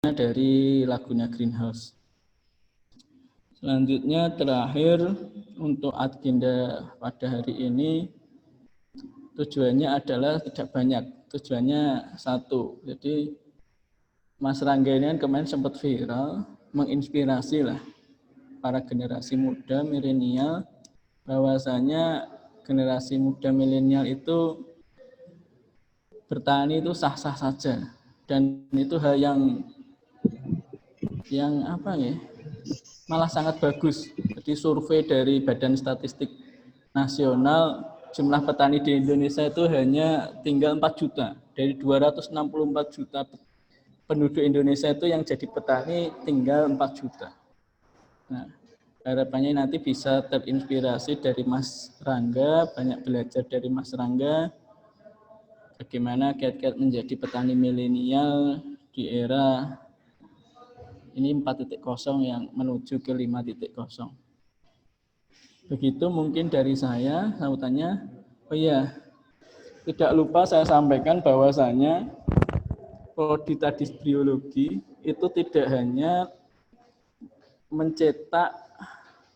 dari Laguna Greenhouse. Selanjutnya terakhir untuk agenda pada hari ini tujuannya adalah tidak banyak, tujuannya satu. Jadi Mas Rangga ini kan kemarin sempat viral, menginspirasi lah para generasi muda milenial bahwasanya generasi muda milenial itu bertani itu sah-sah saja dan itu hal yang apa ya, malah sangat bagus. Jadi survei dari Badan Statistik Nasional, jumlah petani di Indonesia itu hanya tinggal 4 juta. Dari 264 juta penduduk Indonesia itu yang jadi petani tinggal 4 juta. Nah, harapannya nanti bisa terinspirasi dari Mas Rangga, banyak belajar dari Mas Rangga, bagaimana kiat-kiat menjadi petani milenial di era ini 4.0 yang menuju ke 5.0. Begitu mungkin dari saya, sambutannya. Oh iya, tidak lupa saya sampaikan bahwasanya prodi Tadis Biologi itu tidak hanya mencetak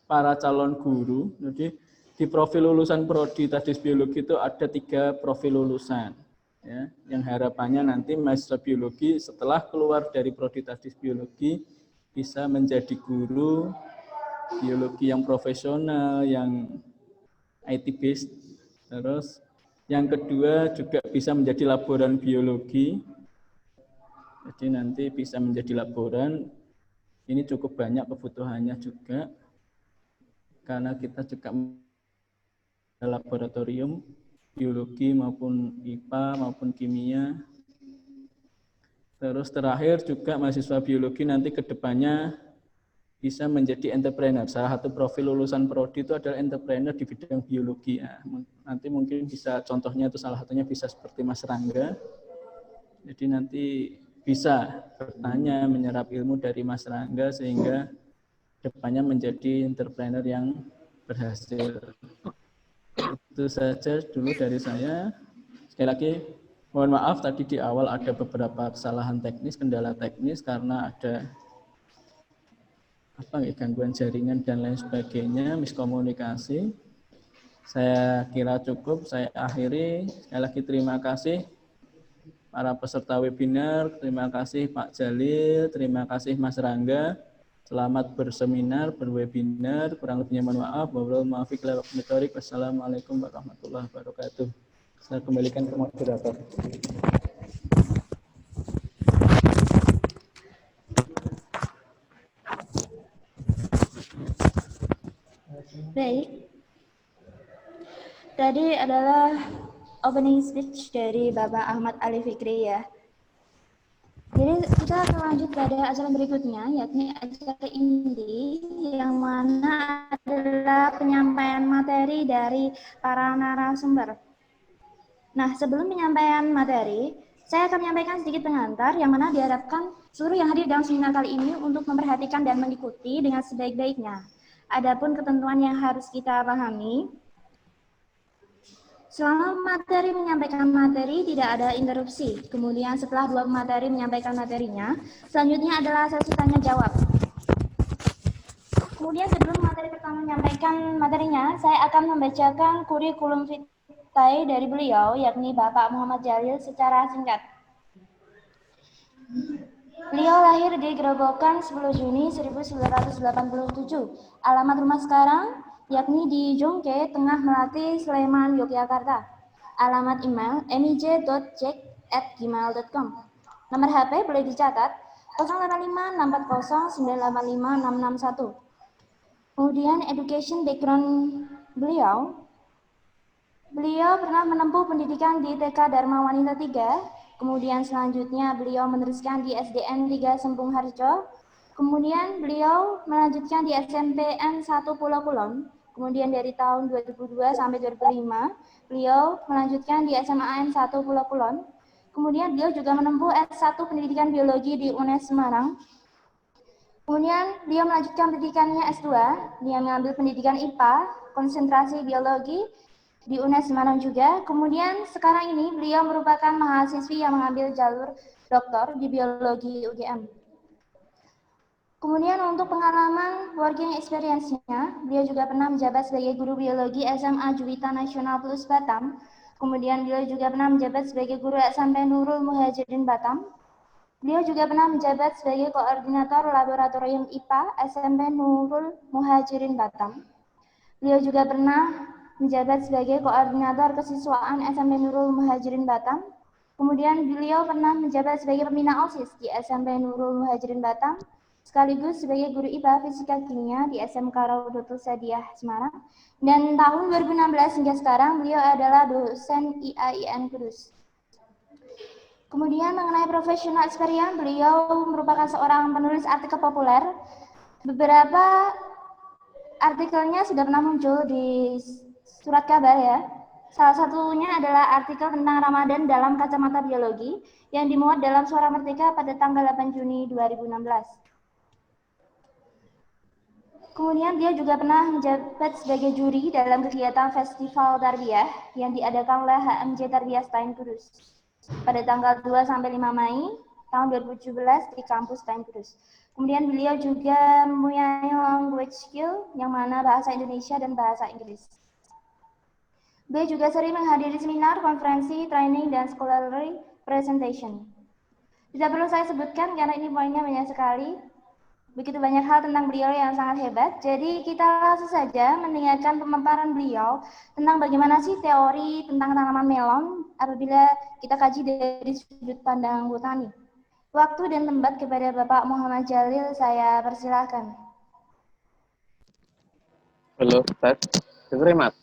para calon guru. Jadi di profil lulusan prodi Tadis Biologi itu ada 3 profil lulusan. Ya, yang harapannya nanti mahasiswa biologi setelah keluar dari prodi Tadis Biologi bisa menjadi guru biologi yang profesional, yang IT based. Terus yang kedua juga bisa menjadi laboran biologi. Jadi nanti bisa menjadi laboran. Ini cukup banyak kebutuhannya juga karena kita juga laboratorium biologi maupun IPA maupun kimia. Terus terakhir juga mahasiswa biologi nanti ke depannya bisa menjadi entrepreneur. Salah satu profil lulusan prodi itu adalah entrepreneur di bidang biologi. Ya, nanti mungkin bisa contohnya itu salah satunya bisa seperti Mas Rangga. Jadi nanti bisa bertanya, menyerap ilmu dari Mas Rangga sehingga depannya menjadi entrepreneur yang berhasil. Itu saja dulu dari saya. Sekali lagi mohon maaf tadi di awal ada beberapa kesalahan teknis, kendala teknis karena ada gangguan jaringan dan lain sebagainya, miskomunikasi. Saya kira cukup, saya akhiri. Sekali lagi terima kasih para peserta webinar, terima kasih Pak Jalil, terima kasih Mas Rangga. Selamat berseminar, berwebinar. Kurang lebihnya mohon maaf. Wassalamualaikum warahmatullahi wabarakatuh. Saya kembalikan ke moderator. Baik. Tadi adalah opening speech dari Bapak Ahmad Ali Fikri ya. Jadi kita akan lanjut pada acara berikutnya, yakni acara inti yang mana adalah penyampaian materi dari para narasumber. Nah, sebelum penyampaian materi, saya akan menyampaikan sedikit pengantar yang mana diharapkan seluruh yang hadir dalam seminar kali ini untuk memperhatikan dan mengikuti dengan sebaik-baiknya. Adapun ketentuan yang harus kita pahami, selama materi menyampaikan materi tidak ada interupsi. Kemudian setelah 2 materi menyampaikan materinya, selanjutnya adalah sesi tanya jawab. Kemudian sebelum materi pertama menyampaikan materinya, saya akan membacakan kurikulum vitae dari beliau, yakni Bapak Muhammad Jalil secara singkat. Beliau lahir di Gerobokan 10 Juni 1987. Alamat rumah sekarang yakni di Jongke, Tengah Melati, Sleman, Yogyakarta. Alamat email mij.cek@gmail.com. Nomor HP boleh dicatat 085640985661. Kemudian education background beliau pernah menempuh pendidikan di TK Dharma Wanita 3, kemudian selanjutnya beliau meneruskan di SDN 3 Sembung Harjo, kemudian beliau melanjutkan di SMPN 1 Pulau Kulon, kemudian dari tahun 2002 sampai 2005, beliau melanjutkan di SMAN 1 Pulau Kulon, kemudian beliau juga menempuh S1 Pendidikan Biologi di UNES Semarang, kemudian beliau melanjutkan pendidikannya S2, dia mengambil pendidikan IPA, konsentrasi biologi, di UNES Semarang juga. Kemudian sekarang ini beliau merupakan mahasiswi yang mengambil jalur doktor di biologi UGM. Kemudian untuk pengalaman working experience-nya, beliau juga pernah menjabat sebagai guru biologi SMA Juwita Nasional Plus Batam. Kemudian beliau juga pernah menjabat sebagai guru SMP Nurul Muhajirin Batam. Beliau juga pernah menjabat sebagai koordinator laboratorium IPA SMP Nurul Muhajirin Batam. Beliau juga pernah menjabat sebagai koordinator kesiswaan SMP Nurul Muhajirin Batam. Kemudian beliau pernah menjabat sebagai pembina OSIS di SMP Nurul Muhajirin Batam, sekaligus sebagai guru IPA Fisika Kimia di SMK Raudatul Sadiah Semarang. Dan tahun 2016 hingga sekarang beliau adalah dosen IAIN Kudus. Kemudian mengenai profesional experience, beliau merupakan seorang penulis artikel populer. Beberapa artikelnya sudah pernah muncul di surat kabar ya. Salah satunya adalah artikel tentang Ramadan dalam kacamata biologi yang dimuat dalam Suara Merdeka pada tanggal 8 Juni 2016. Kemudian dia juga pernah menjabat sebagai juri dalam kegiatan Festival Tarbiyah yang diadakan oleh HMJ Tarbiyah Stein Kudus pada tanggal 2 sampai 5 Mei tahun 2017 di kampus Stein Kudus. Kemudian beliau juga mempunyai language skill yang mana bahasa Indonesia dan bahasa Inggris. Beliau juga sering menghadiri seminar, konferensi, training, dan scholarly presentation. Tidak perlu saya sebutkan karena ini poinnya banyak sekali. Begitu banyak hal tentang beliau yang sangat hebat. Jadi kita langsung saja mendengarkan pemaparan beliau tentang bagaimana sih teori tentang tanaman melon apabila kita kaji dari sudut pandang botani. Waktu dan tempat kepada Bapak Muhammad Jalil saya persilahkan. Halo, Ustaz. Dengar Mas?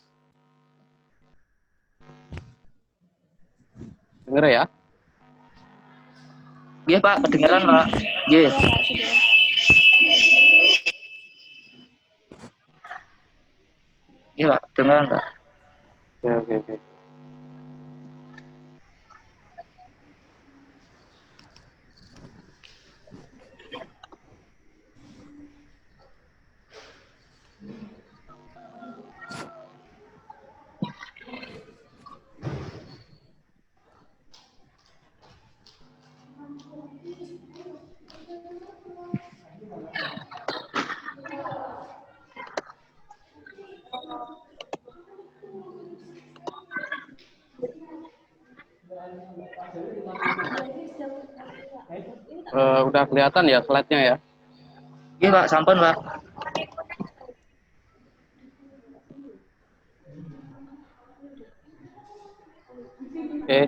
Dengar ya? Iya Pak, kedengaran Pak. Iya. Iya Pak, kedengaran Pak. Oke. Udah kelihatan ya slide-nya ya? Iya Pak, sampun Pak. Oke.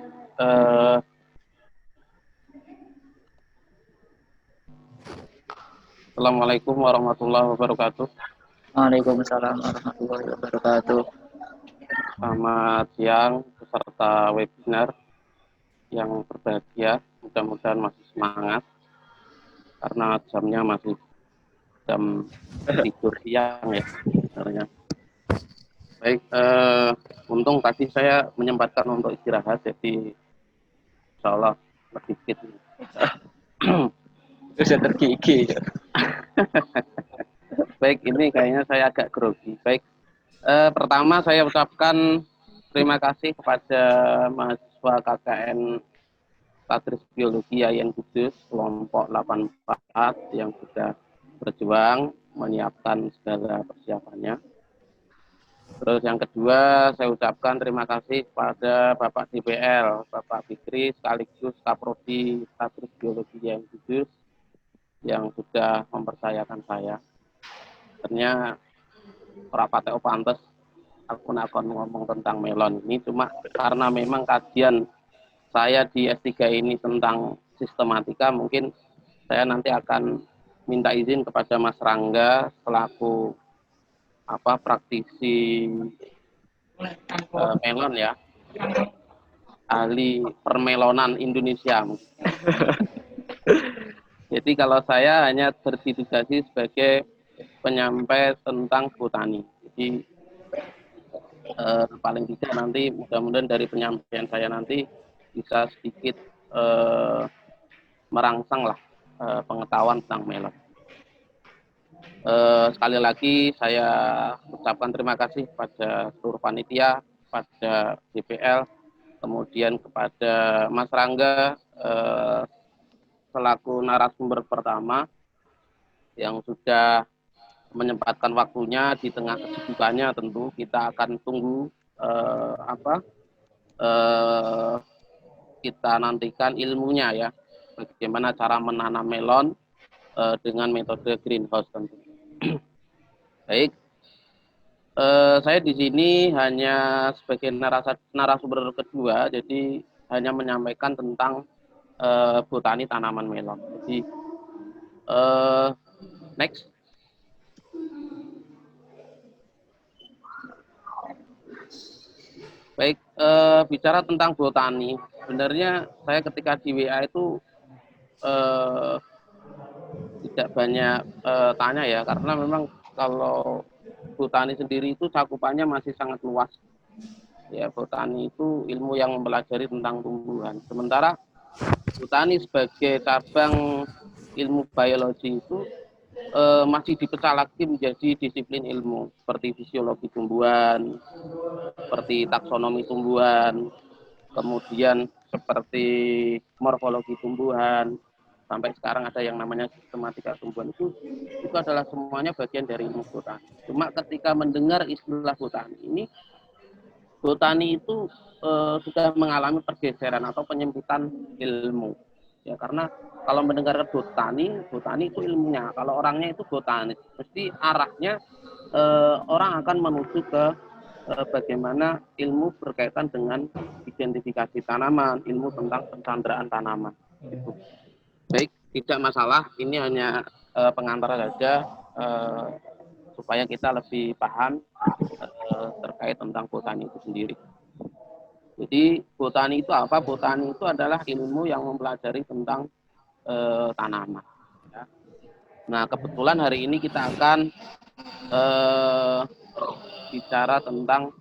Assalamualaikum warahmatullahi wabarakatuh. Waalaikumsalam warahmatullahi wabarakatuh. Selamat siang peserta webinar yang berbahagia. Mudah-mudahan masih semangat karena jamnya masih jam tidur siang ya sebenarnya. Baik, untung tadi saya menyempatkan untuk istirahat, jadi insya Allah lebih fit. Sudah tergigi. Baik, ini kayaknya saya agak grogi. Baik, pertama saya ucapkan terima kasih kepada mahasiswa KKN Tadris Biologi IAIN Kudus kelompok 84 yang sudah berjuang menyiapkan segala persiapannya. Terus yang kedua, saya ucapkan terima kasih kepada Bapak DPL, Bapak Fikri, sekaligus Kaprodi Tadris Biologi IAIN Kudus yang sudah mempercayakan saya. Sebenarnya rapat pantes aku akan ngomong tentang melon ini, cuma karena memang kajian saya di S3 ini tentang sistematika, mungkin saya nanti akan minta izin kepada Mas Rangga selaku praktisi melon ya, ahli permelonan Indonesia. Jadi kalau saya hanya berdedikasi sebagai penyampai tentang botani. Jadi paling tidak nanti mudah-mudahan dari penyampaian saya nanti bisa sedikit merangsang lah pengetahuan tentang melon. Sekali lagi saya ucapkan terima kasih kepada seluruh panitia, kepada DPL, kemudian kepada Mas Rangga selaku narasumber pertama, yang sudah menyempatkan waktunya di tengah kesibukannya. Tentu kita akan tunggu kita nantikan ilmunya ya, bagaimana cara menanam melon dengan metode greenhouse tentu. Baik, saya di sini hanya sebagai narasumber kedua, jadi hanya menyampaikan tentang botani tanaman melon. Jadi next. Baik, bicara tentang botani, sebenarnya saya ketika di WA itu tidak banyak tanya ya, karena memang kalau botani sendiri itu cakupannya masih sangat luas. Ya, botani itu ilmu yang mempelajari tentang tumbuhan. Sementara botani sebagai cabang ilmu biologi itu masih dipecah lagi menjadi disiplin ilmu seperti fisiologi tumbuhan, seperti taksonomi tumbuhan, kemudian seperti morfologi tumbuhan, sampai sekarang ada yang namanya sistematika tumbuhan. Itu adalah semuanya bagian dari ilmu botani. Cuma ketika mendengar istilah botani ini, botani itu sudah mengalami pergeseran atau penyempitan ilmu. Ya, karena kalau mendengar botani itu ilmunya. Kalau orangnya itu botanis, mesti arahnya orang akan menuju ke bagaimana ilmu berkaitan dengan identifikasi tanaman, ilmu tentang pencanderaan tanaman. Gitu. Baik, tidak masalah. Ini hanya pengantar saja supaya kita lebih paham terkait tentang botani itu sendiri. Jadi botani itu apa? Botani itu adalah ilmu yang mempelajari tentang tanaman. Ya. Nah, kebetulan hari ini kita akan bicara tentang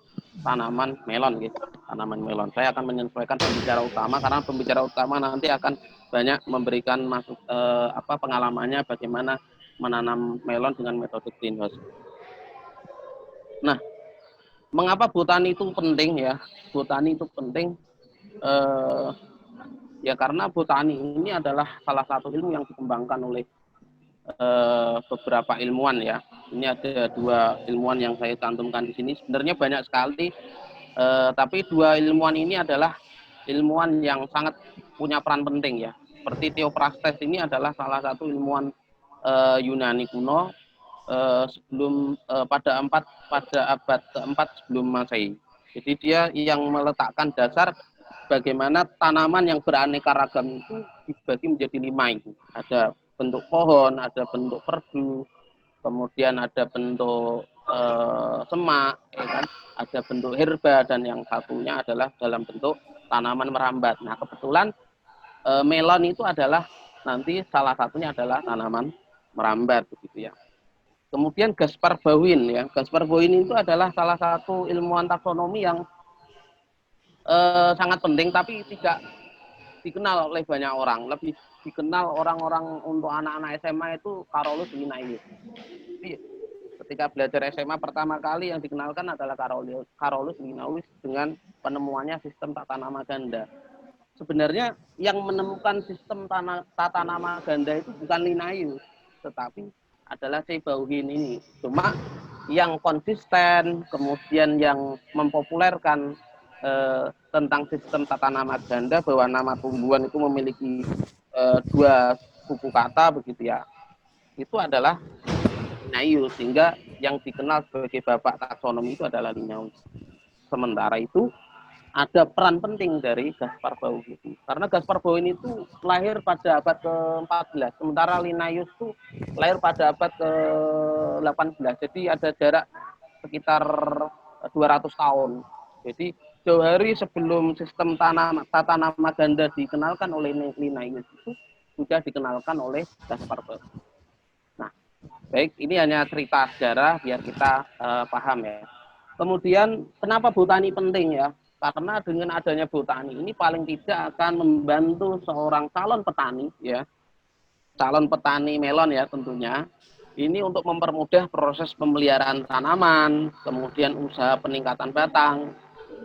tanaman melon, gitu. Tanaman melon. Saya akan menyesuaikan pembicara utama karena pembicara utama nanti akan banyak memberikan pengalamannya bagaimana menanam melon dengan metode greenhouse. Nah, mengapa botani itu penting ya? Botani itu penting ya karena botani ini adalah salah satu ilmu yang dikembangkan oleh beberapa ilmuwan ya. Ini ada 2 ilmuwan yang saya cantumkan di sini. Sebenarnya banyak sekali, tapi 2 ilmuwan ini adalah ilmuwan yang sangat punya peran penting ya. Seperti Theophrastus ini adalah salah satu ilmuwan Yunani kuno sebelum pada abad keempat sebelum Masehi. Jadi dia yang meletakkan dasar bagaimana tanaman yang beraneka ragam itu dibagi menjadi 5 itu. Ada bentuk pohon, ada bentuk perdu, kemudian ada bentuk semak, ya kan? Ada bentuk herba, dan yang satunya adalah dalam bentuk tanaman merambat. Nah, kebetulan melon itu adalah nanti salah satunya adalah tanaman merambat begitu ya. Kemudian Gaspar Bauwin ya. Gaspar Bauwin itu adalah salah satu ilmuwan taksonomi yang sangat penting tapi tidak dikenal oleh banyak orang. Lebih dikenal orang-orang untuk anak-anak SMA itu Carolus Linnaeus. Jadi ketika belajar SMA pertama kali yang dikenalkan adalah Carolus Linnaeus dengan penemuannya sistem tata nama ganda. Sebenarnya yang menemukan sistem tata nama ganda itu bukan Linnaeus, tetapi adalah si Bauwin ini. Cuma yang konsisten, kemudian yang mempopulerkan tentang sistem tata nama ganda, bahwa nama tumbuhan itu memiliki 2 suku kata begitu ya, itu adalah Linnaeus, sehingga yang dikenal sebagai bapak taksonomi itu adalah Linnaeus. Sementara itu ada peran penting dari Gaspar Bauwin itu, karena Gaspar Bauwin itu lahir pada abad ke-14, sementara Linnaeus itu lahir pada abad ke-18. Jadi ada jarak sekitar 200 tahun. Jadi jauh hari sebelum sistem tata nama ganda dikenalkan oleh Linnaeus itu sudah dikenalkan oleh Gaspar Bauwin. Nah, baik, ini hanya cerita sejarah biar kita paham ya. Kemudian kenapa botani penting ya? Karena dengan adanya botani ini paling tidak akan membantu seorang calon petani ya, calon petani melon ya tentunya, ini untuk mempermudah proses pemeliharaan tanaman, kemudian usaha peningkatan batang,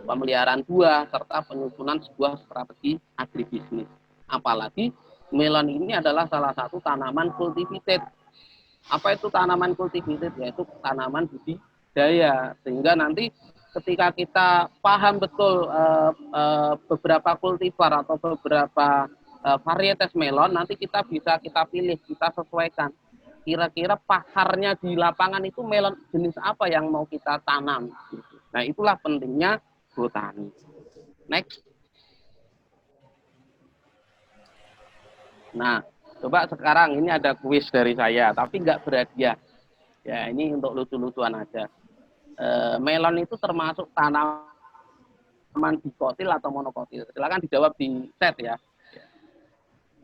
pemeliharaan buah, serta penyusunan sebuah strategi agribisnis. Apalagi melon ini adalah salah satu tanaman cultivated Apa itu tanaman cultivated? Yaitu tanaman budidaya. Sehingga nanti ketika kita paham betul beberapa kultivar atau beberapa varietas melon, nanti kita bisa kita pilih, kita sesuaikan. Kira-kira pakarnya di lapangan itu melon jenis apa yang mau kita tanam. Nah, itulah pentingnya botani. Next. Nah, coba sekarang ini ada kuis dari saya, tapi nggak berhadiah. Ya, ini untuk lucu-lucuan aja. Melon itu termasuk tanaman dikotil atau monokotil? Silakan dijawab di chat ya.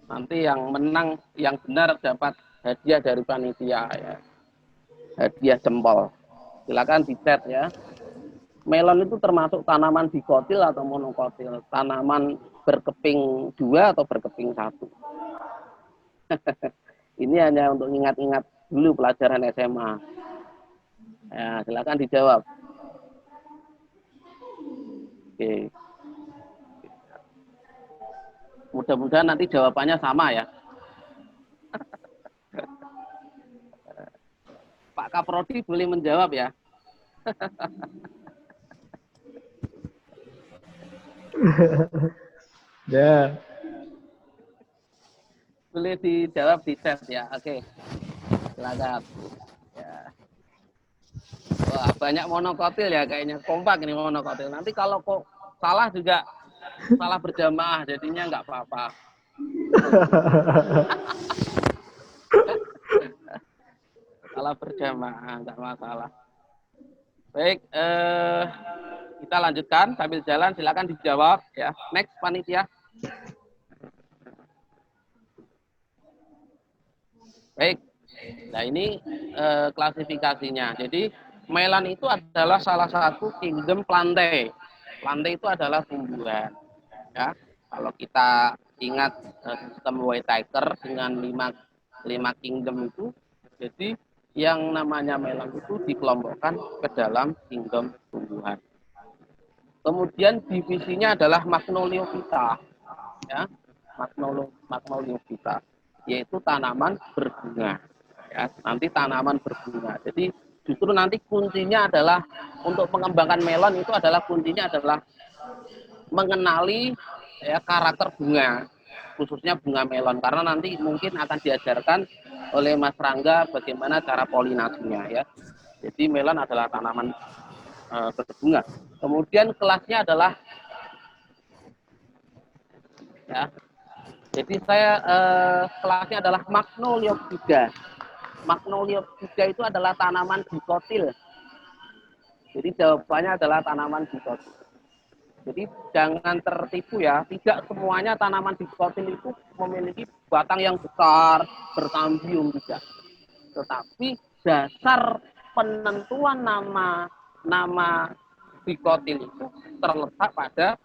Nanti yang menang, yang benar dapat hadiah dari panitia ya. Hadiah jempol. Silakan di chat ya. Melon itu termasuk tanaman dikotil atau monokotil? Tanaman berkeping 2 atau berkeping 1? Ini hanya untuk ingat-ingat dulu pelajaran SMA. Ya, silakan dijawab. Oke. Mudah-mudahan nanti jawabannya sama ya. Pak Kaprodi boleh menjawab ya. Ya. Boleh dijawab di chat ya. Oke. Silakan. Ya. Wah, banyak monokotil ya kayaknya. Kompak ini monokotil. Nanti kalau kok salah juga salah berjamaah, jadinya nggak apa-apa. Salah berjamaah, nggak masalah. Baik, kita lanjutkan sambil jalan. Silakan dijawab ya. Next panitia. Baik. Nah, ini klasifikasinya. Jadi melon itu adalah salah satu kingdom plantae. Plantae itu adalah tumbuhan. Ya, kalau kita ingat sistem Whitaker dengan 5 kingdom itu, jadi yang namanya melon itu dikelompokkan ke dalam kingdom tumbuhan. Kemudian divisinya adalah Magnoliophyta, ya, Magnoliophyta, yaitu tanaman berbunga. Ya, nanti tanaman berbunga. Jadi justru nanti kuncinya adalah untuk mengembangkan melon itu adalah kuncinya adalah mengenali ya karakter bunga, khususnya bunga melon, karena nanti mungkin akan diajarkan oleh Mas Rangga bagaimana cara polinasinya ya. Jadi melon adalah tanaman berbunga. Kemudian kelasnya adalah ya. Jadi saya kelasnya adalah Magnoliophyta. Magnoliophyta itu adalah tanaman dikotil. Jadi jawabannya adalah tanaman dikotil. Jadi jangan tertipu ya, tidak semuanya tanaman dikotil itu memiliki batang yang besar, berkambium tidak. Tetapi dasar penentuan nama dikotil itu terletak pada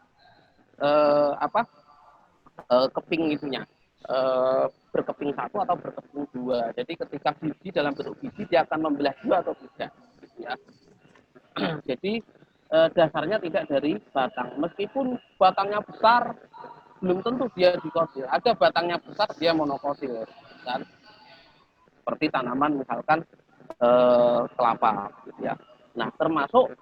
keping itunya, berkeping 1 atau berkeping 2. Jadi ketika biji dalam bentuk biji dia akan membelah 2 atau tidak, gitu ya. Jadi dasarnya tidak dari batang. Meskipun batangnya besar, belum tentu dia dikotil. Ada batangnya besar, dia monokotil. Kan? Seperti tanaman misalkan kelapa. Gitu ya. Nah, termasuk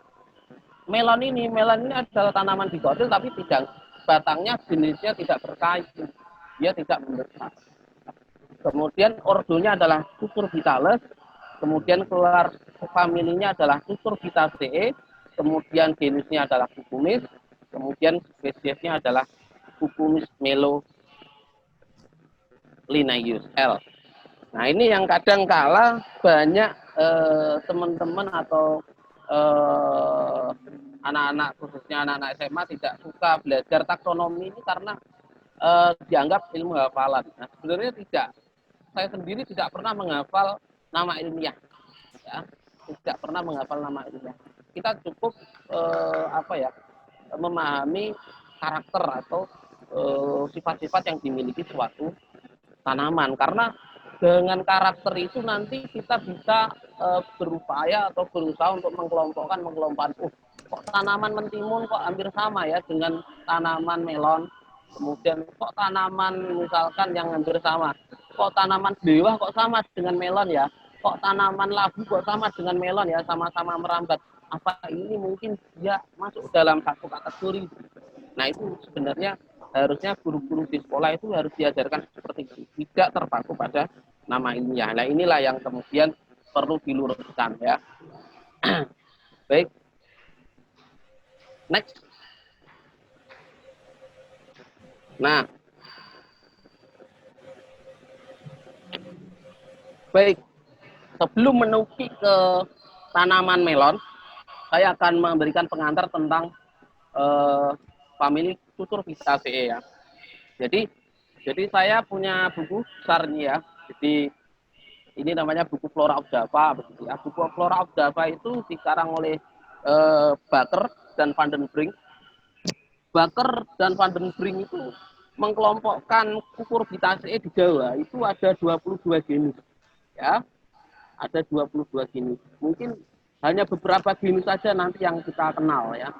melon ini adalah tanaman dikotil, tapi tidak batangnya jenisnya tidak berkayu. Dia tidak membesar. Kemudian ordonya adalah Cucurbitaceae. Kemudian keluar familinya adalah Cucurbitaceae. Kemudian jenisnya adalah Cucumis, kemudian spesiesnya adalah Cucumis melolineus L. Nah, ini yang kadang kala banyak teman-teman atau anak-anak, khususnya anak-anak SMA tidak suka belajar taksonomi ini karena dianggap ilmu hafalan. Nah, sebenarnya tidak. Saya sendiri tidak pernah menghafal nama ilmiah. Ya, tidak pernah menghafal nama ilmiah. Kita cukup memahami karakter atau sifat-sifat yang dimiliki suatu tanaman, karena dengan karakter itu nanti kita bisa berupaya atau berusaha untuk mengelompokkan kok tanaman mentimun kok hampir sama ya dengan tanaman melon, kemudian kok tanaman misalkan yang hampir sama, kok tanaman dewa kok sama dengan melon ya. kok tanaman labu kok sama dengan melon ya, sama-sama merambat. Apa ini mungkin dia masuk dalam satu kategori? Nah itu sebenarnya harusnya guru-guru di sekolah itu harus diajarkan seperti itu, tidak terpaku pada nama ilmiah. Nah inilah yang kemudian perlu diluruskan ya. Baik, next. Nah, baik, sebelum menuki ke tanaman melon, saya akan memberikan pengantar tentang famili Cucurbitaceae ya. Jadi saya punya buku besar nih ya. Jadi ini namanya buku Flora of Java begitu ya. Buku Flora of Java itu dikarang oleh Bakker dan Van den Brink. Bakker dan Van den Brink itu mengkelompokkan Cucurbitaceae di Jawa itu ada 22 genus. Ya. Ada 22 genus. Mungkin hanya beberapa genus saja nanti yang kita kenal ya.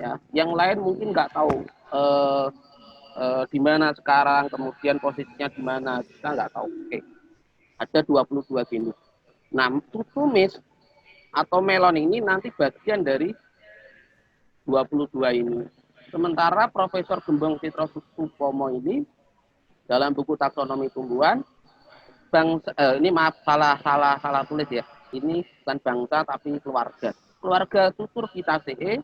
Ya, yang lain mungkin nggak tahu di mana sekarang, kemudian posisinya di mana, kita nggak tahu. Oke. Ada 22 genus. Nah, cucumis atau melon ini nanti bagian dari 22 ini. Sementara Profesor Gembong Citrosupomo ini dalam buku taksonomi tumbuhan ini maaf salah tulis ya. Ini bukan bangsa tapi keluarga. Keluarga Cucurbitaceae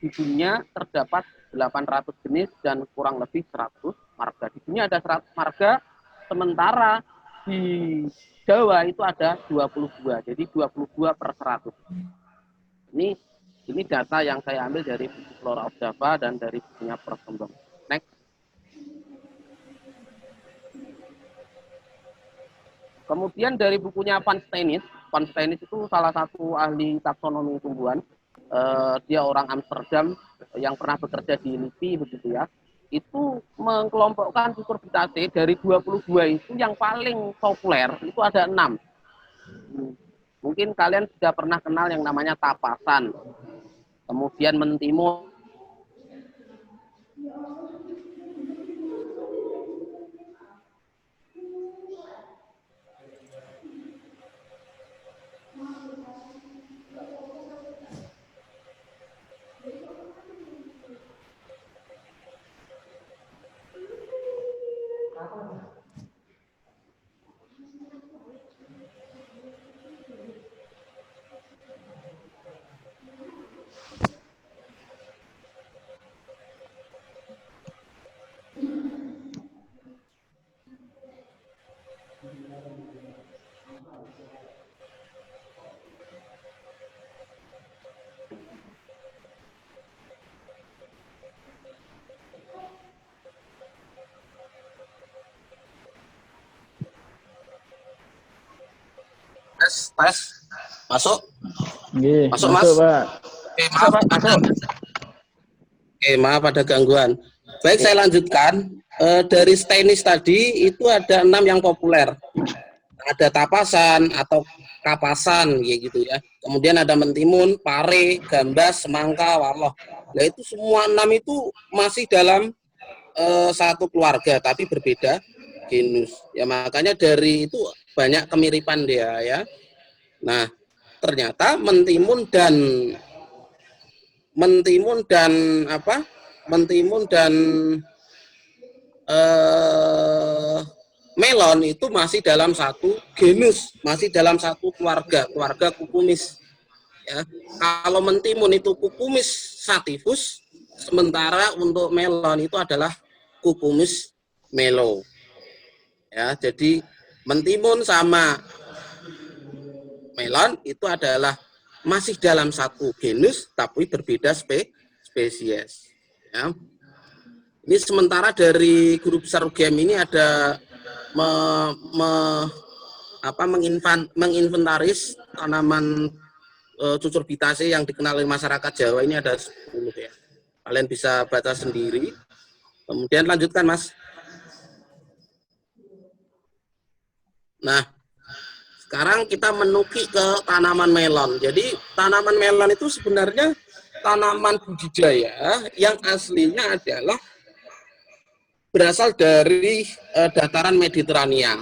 di dunia terdapat 800 jenis dan kurang lebih 100 marga. Di dunia ada 100 marga, sementara di Jawa itu ada 22. Jadi 22 per 100. Ini data yang saya ambil dari buku Flora of Java dan dari bukunya Prof. Gembong. Next. Kemudian dari bukunya Van Steenis. Van Steenis itu salah satu ahli taksonomi tumbuhan. Dia orang Amsterdam yang pernah bekerja di LIPI begitu ya. Itu mengkelompokkan Cucurbitaceae dari 22 itu yang paling populer itu ada 6. Mungkin kalian sudah pernah kenal yang namanya tapasan. Kemudian mentimun. Tes. Masuk? Nggih, Masuk, masuk, Mas? Pak. Oke, maaf, maaf ada gangguan. Baik, saya lanjutkan. Dari Steenis tadi itu ada 6 yang populer. Ada tapasan atau kapasan gitu ya. Kemudian ada mentimun, pare, gambas, semangka, waloh. Nah itu semua 6 itu masih dalam satu keluarga tapi berbeda genus. Ya makanya dari itu banyak kemiripan dia ya. Nah, ternyata mentimun dan melon itu masih dalam satu genus, masih dalam satu keluarga Cucumis. Ya. Kalau mentimun itu Cucumis sativus, sementara untuk melon itu adalah Cucumis melo. Ya, jadi mentimun sama melon itu adalah masih dalam satu genus tapi berbeda spesies. Ya. Ini sementara dari guru besar UGM ini ada menginventaris tanaman Cucurbitaceae yang dikenal oleh masyarakat Jawa ini ada 10 ya. Kalian bisa baca sendiri. Kemudian lanjutkan, Mas. Nah, sekarang kita menuki ke tanaman melon. Jadi tanaman melon itu sebenarnya tanaman budidaya yang aslinya adalah berasal dari dataran Mediterania,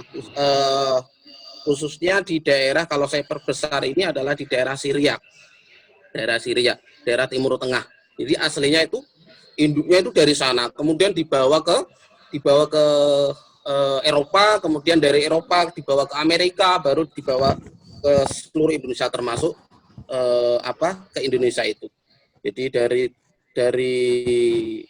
khususnya di daerah, kalau saya perbesar ini adalah di daerah Syria, daerah Timur Tengah. Jadi aslinya itu induknya itu dari sana, kemudian dibawa ke Eropa, kemudian dari Eropa dibawa ke Amerika, baru dibawa ke seluruh Indonesia termasuk ke Indonesia itu. Jadi dari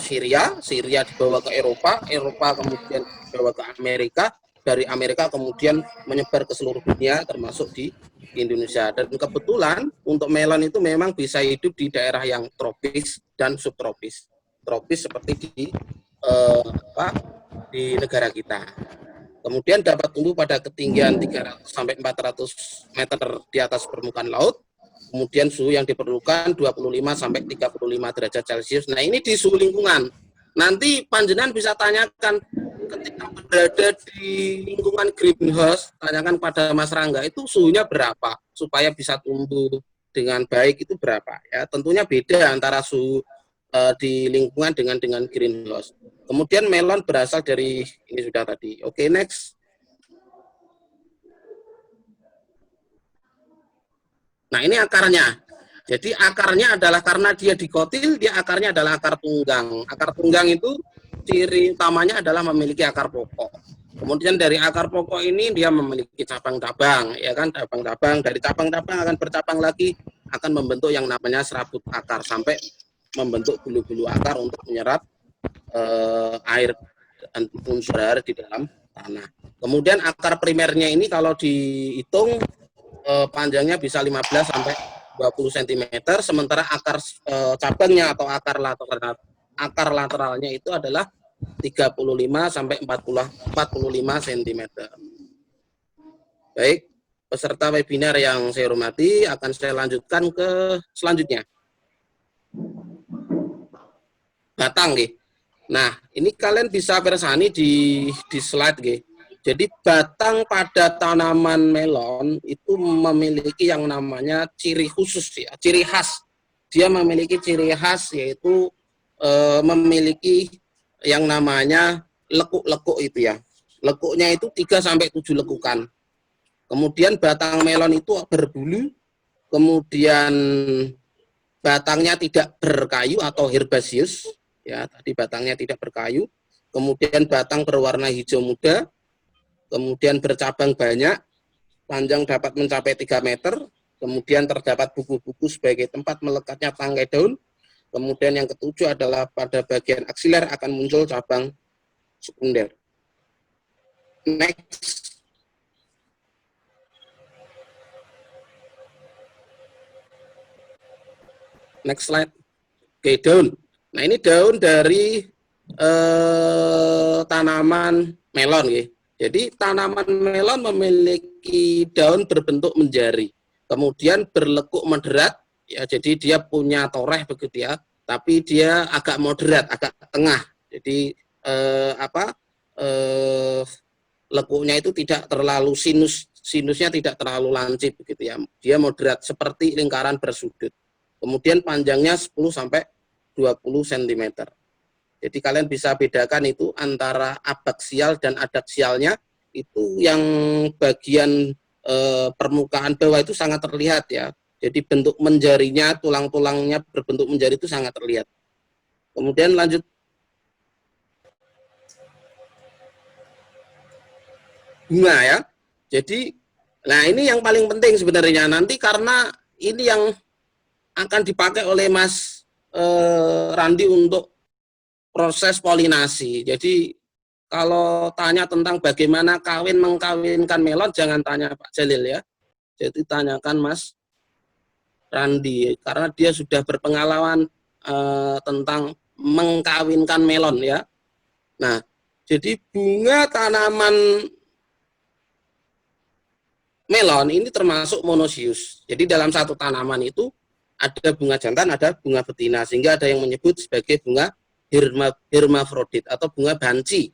Syria dibawa ke Eropa kemudian dibawa ke Amerika, dari Amerika kemudian menyebar ke seluruh dunia termasuk di Indonesia. Dan kebetulan untuk melon itu memang bisa hidup di daerah yang tropis dan subtropis. Tropis seperti di negara kita. Kemudian dapat tumbuh pada ketinggian 300 sampai 400 meter di atas permukaan laut. Kemudian suhu yang diperlukan 25 sampai 35 derajat Celcius. Nah, ini di suhu lingkungan. Nanti panjenengan bisa tanyakan ketika berada di lingkungan greenhouse, tanyakan pada Mas Rangga itu suhunya berapa supaya bisa tumbuh dengan baik, itu berapa ya. Tentunya beda antara suhu di lingkungan dengan greenhouse. Kemudian melon berasal dari ini sudah tadi. Oke, next. Nah, ini akarnya. Jadi akarnya adalah karena dia dikotil, dia akarnya adalah akar tunggang. Akar tunggang itu ciri utamanya adalah memiliki akar pokok. Kemudian dari akar pokok ini dia memiliki cabang-cabang, ya kan, cabang-cabang. Dari cabang-cabang akan bercabang lagi, akan membentuk yang namanya serabut akar sampai membentuk bulu-bulu akar untuk menyerap air dan unsur air di dalam tanah. Kemudian akar primernya ini kalau dihitung panjangnya bisa 15 sampai 20 cm, sementara akar cabangnya atau akar lateralnya itu adalah 35 sampai 45 cm. Baik, peserta webinar yang saya hormati, akan saya lanjutkan ke selanjutnya. Batang, nggih. Nah, ini kalian bisa persani di slide, nggih. Jadi batang pada tanaman melon itu memiliki yang namanya ciri khusus, ya, ciri khas. Dia memiliki ciri khas yaitu memiliki yang namanya lekuk-lekuk itu ya. Lekuknya itu 3 sampai 7 lekukan. Kemudian batang melon itu berbulu, kemudian batangnya tidak berkayu atau herbaceous, ya, tadi batangnya tidak berkayu. Kemudian batang berwarna hijau muda. Kemudian bercabang banyak, panjang dapat mencapai 3 meter, kemudian terdapat buku-buku sebagai tempat melekatnya tangkai daun. Kemudian yang ketujuh adalah pada bagian aksiler akan muncul cabang sekunder. Next. Next slide. Oke, daun. Nah, ini daun dari tanaman melon, ya. Jadi tanaman melon memiliki daun berbentuk menjari, kemudian berlekuk moderat, ya. Jadi dia punya toreh begitu ya, tapi dia agak moderat, agak tengah. Jadi lekuknya itu tidak terlalu sinusnya tidak terlalu lancip begitu ya. Dia moderat seperti lingkaran bersudut. Kemudian panjangnya 10 sampai 20 cm. Jadi kalian bisa bedakan itu antara abaksial dan adaksialnya, itu yang bagian permukaan bawah itu sangat terlihat ya. Jadi bentuk menjarinya, tulang-tulangnya berbentuk menjari itu sangat terlihat. Kemudian lanjut. Bunga ya. Jadi, nah ini yang paling penting sebenarnya nanti, karena ini yang akan dipakai oleh Mas Randi untuk proses polinasi. Jadi kalau tanya tentang bagaimana mengkawinkan melon, jangan tanya Pak Jalil ya. Jadi tanyakan Mas Randi, karena dia sudah berpengalaman tentang mengkawinkan melon ya. Nah, jadi bunga tanaman melon ini termasuk monosius. Jadi dalam satu tanaman itu ada bunga jantan, ada bunga betina, sehingga ada yang menyebut sebagai bunga hermafrodit atau bunga banci.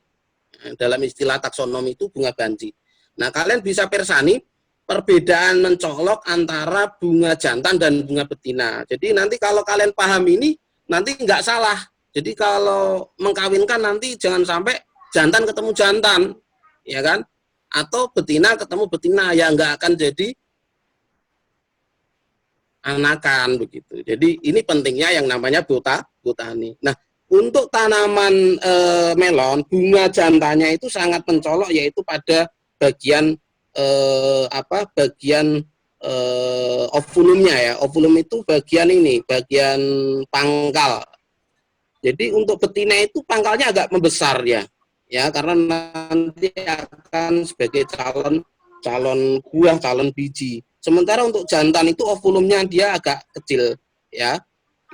Dalam istilah taksonomi itu bunga banci. Nah, kalian bisa persani perbedaan mencolok antara bunga jantan dan bunga betina. Jadi nanti kalau kalian paham ini, nanti nggak salah. Jadi kalau mengkawinkan nanti jangan sampai jantan ketemu jantan, ya kan? atau betina ketemu betina, ya nggak akan jadi anakan begitu. Jadi ini pentingnya yang namanya botani. Nah, untuk tanaman melon, bunga jantannya itu sangat mencolok, yaitu pada bagian bagian ovulumnya ya. Ovulum itu bagian ini, bagian pangkal. Jadi untuk betina itu pangkalnya agak membesar ya, karena nanti akan sebagai calon buah, calon biji. Sementara untuk jantan itu ovulumnya dia agak kecil ya,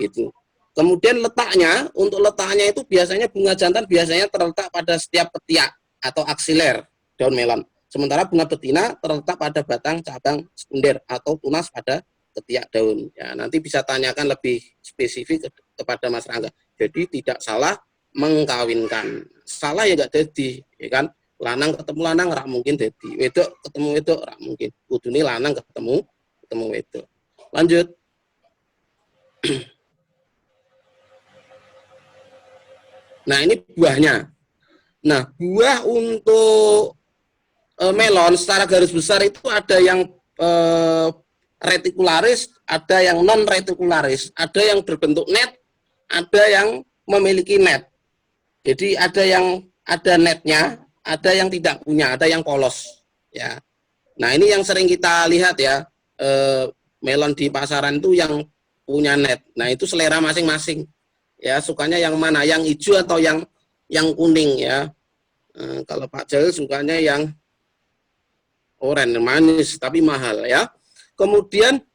gitu. Kemudian letaknya, untuk letaknya itu biasanya bunga jantan biasanya terletak pada setiap ketiak atau aksiler daun melon. Sementara bunga betina terletak pada batang cabang sekunder atau tunas pada ketiak daun. Ya, nanti bisa tanyakan lebih spesifik kepada Mas Rangga. Jadi tidak salah mengkawinkan. Salah ya nggak jadi, ya kan? Lanang ketemu lanang rak mungkin jadi. Wedok ketemu wedok rak mungkin. Kudune lanang ketemu wedok. Lanjut. Nah, ini buahnya. Nah, buah untuk melon secara garis besar itu ada yang retikularis, ada yang non retikularis, ada yang berbentuk net, ada yang memiliki net. Jadi ada netnya, ada yang tidak punya, ada yang polos ya. Nah, ini yang sering kita lihat ya, melon di pasaran itu yang punya net. Nah, itu selera masing-masing ya, sukanya yang mana, yang hijau atau yang kuning ya. Kalau Pak Jalil sukanya yang oranye, manis tapi mahal ya. Kemudian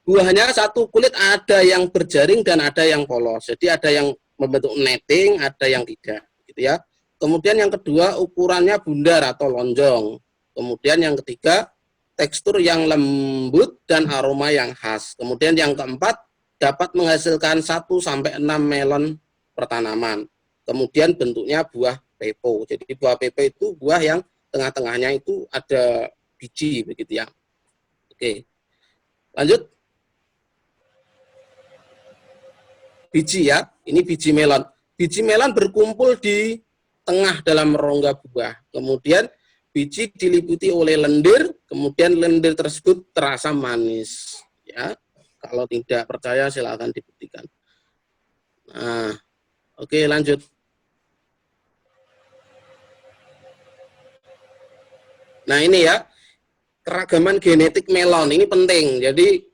buahnya satu kulit, ada yang berjaring dan ada yang polos. Jadi ada yang membentuk netting, ada yang tidak, gitu ya. Kemudian yang kedua, ukurannya bundar atau lonjong. Kemudian yang ketiga, tekstur yang lembut dan aroma yang khas. Kemudian yang keempat, dapat menghasilkan 1 sampai 6 melon per tanaman. Kemudian bentuknya buah pepo. Jadi buah pepo itu buah yang tengah-tengahnya itu ada biji begitu ya. Oke. Lanjut. Biji ya. Ini biji melon. Biji melon berkumpul di tengah dalam rongga buah. Kemudian biji diliputi oleh lendir, kemudian lendir tersebut terasa manis ya. Kalau tidak percaya silakan dibuktikan. Nah, oke, lanjut. Nah, ini ya, keragaman genetik melon, ini penting. Jadi,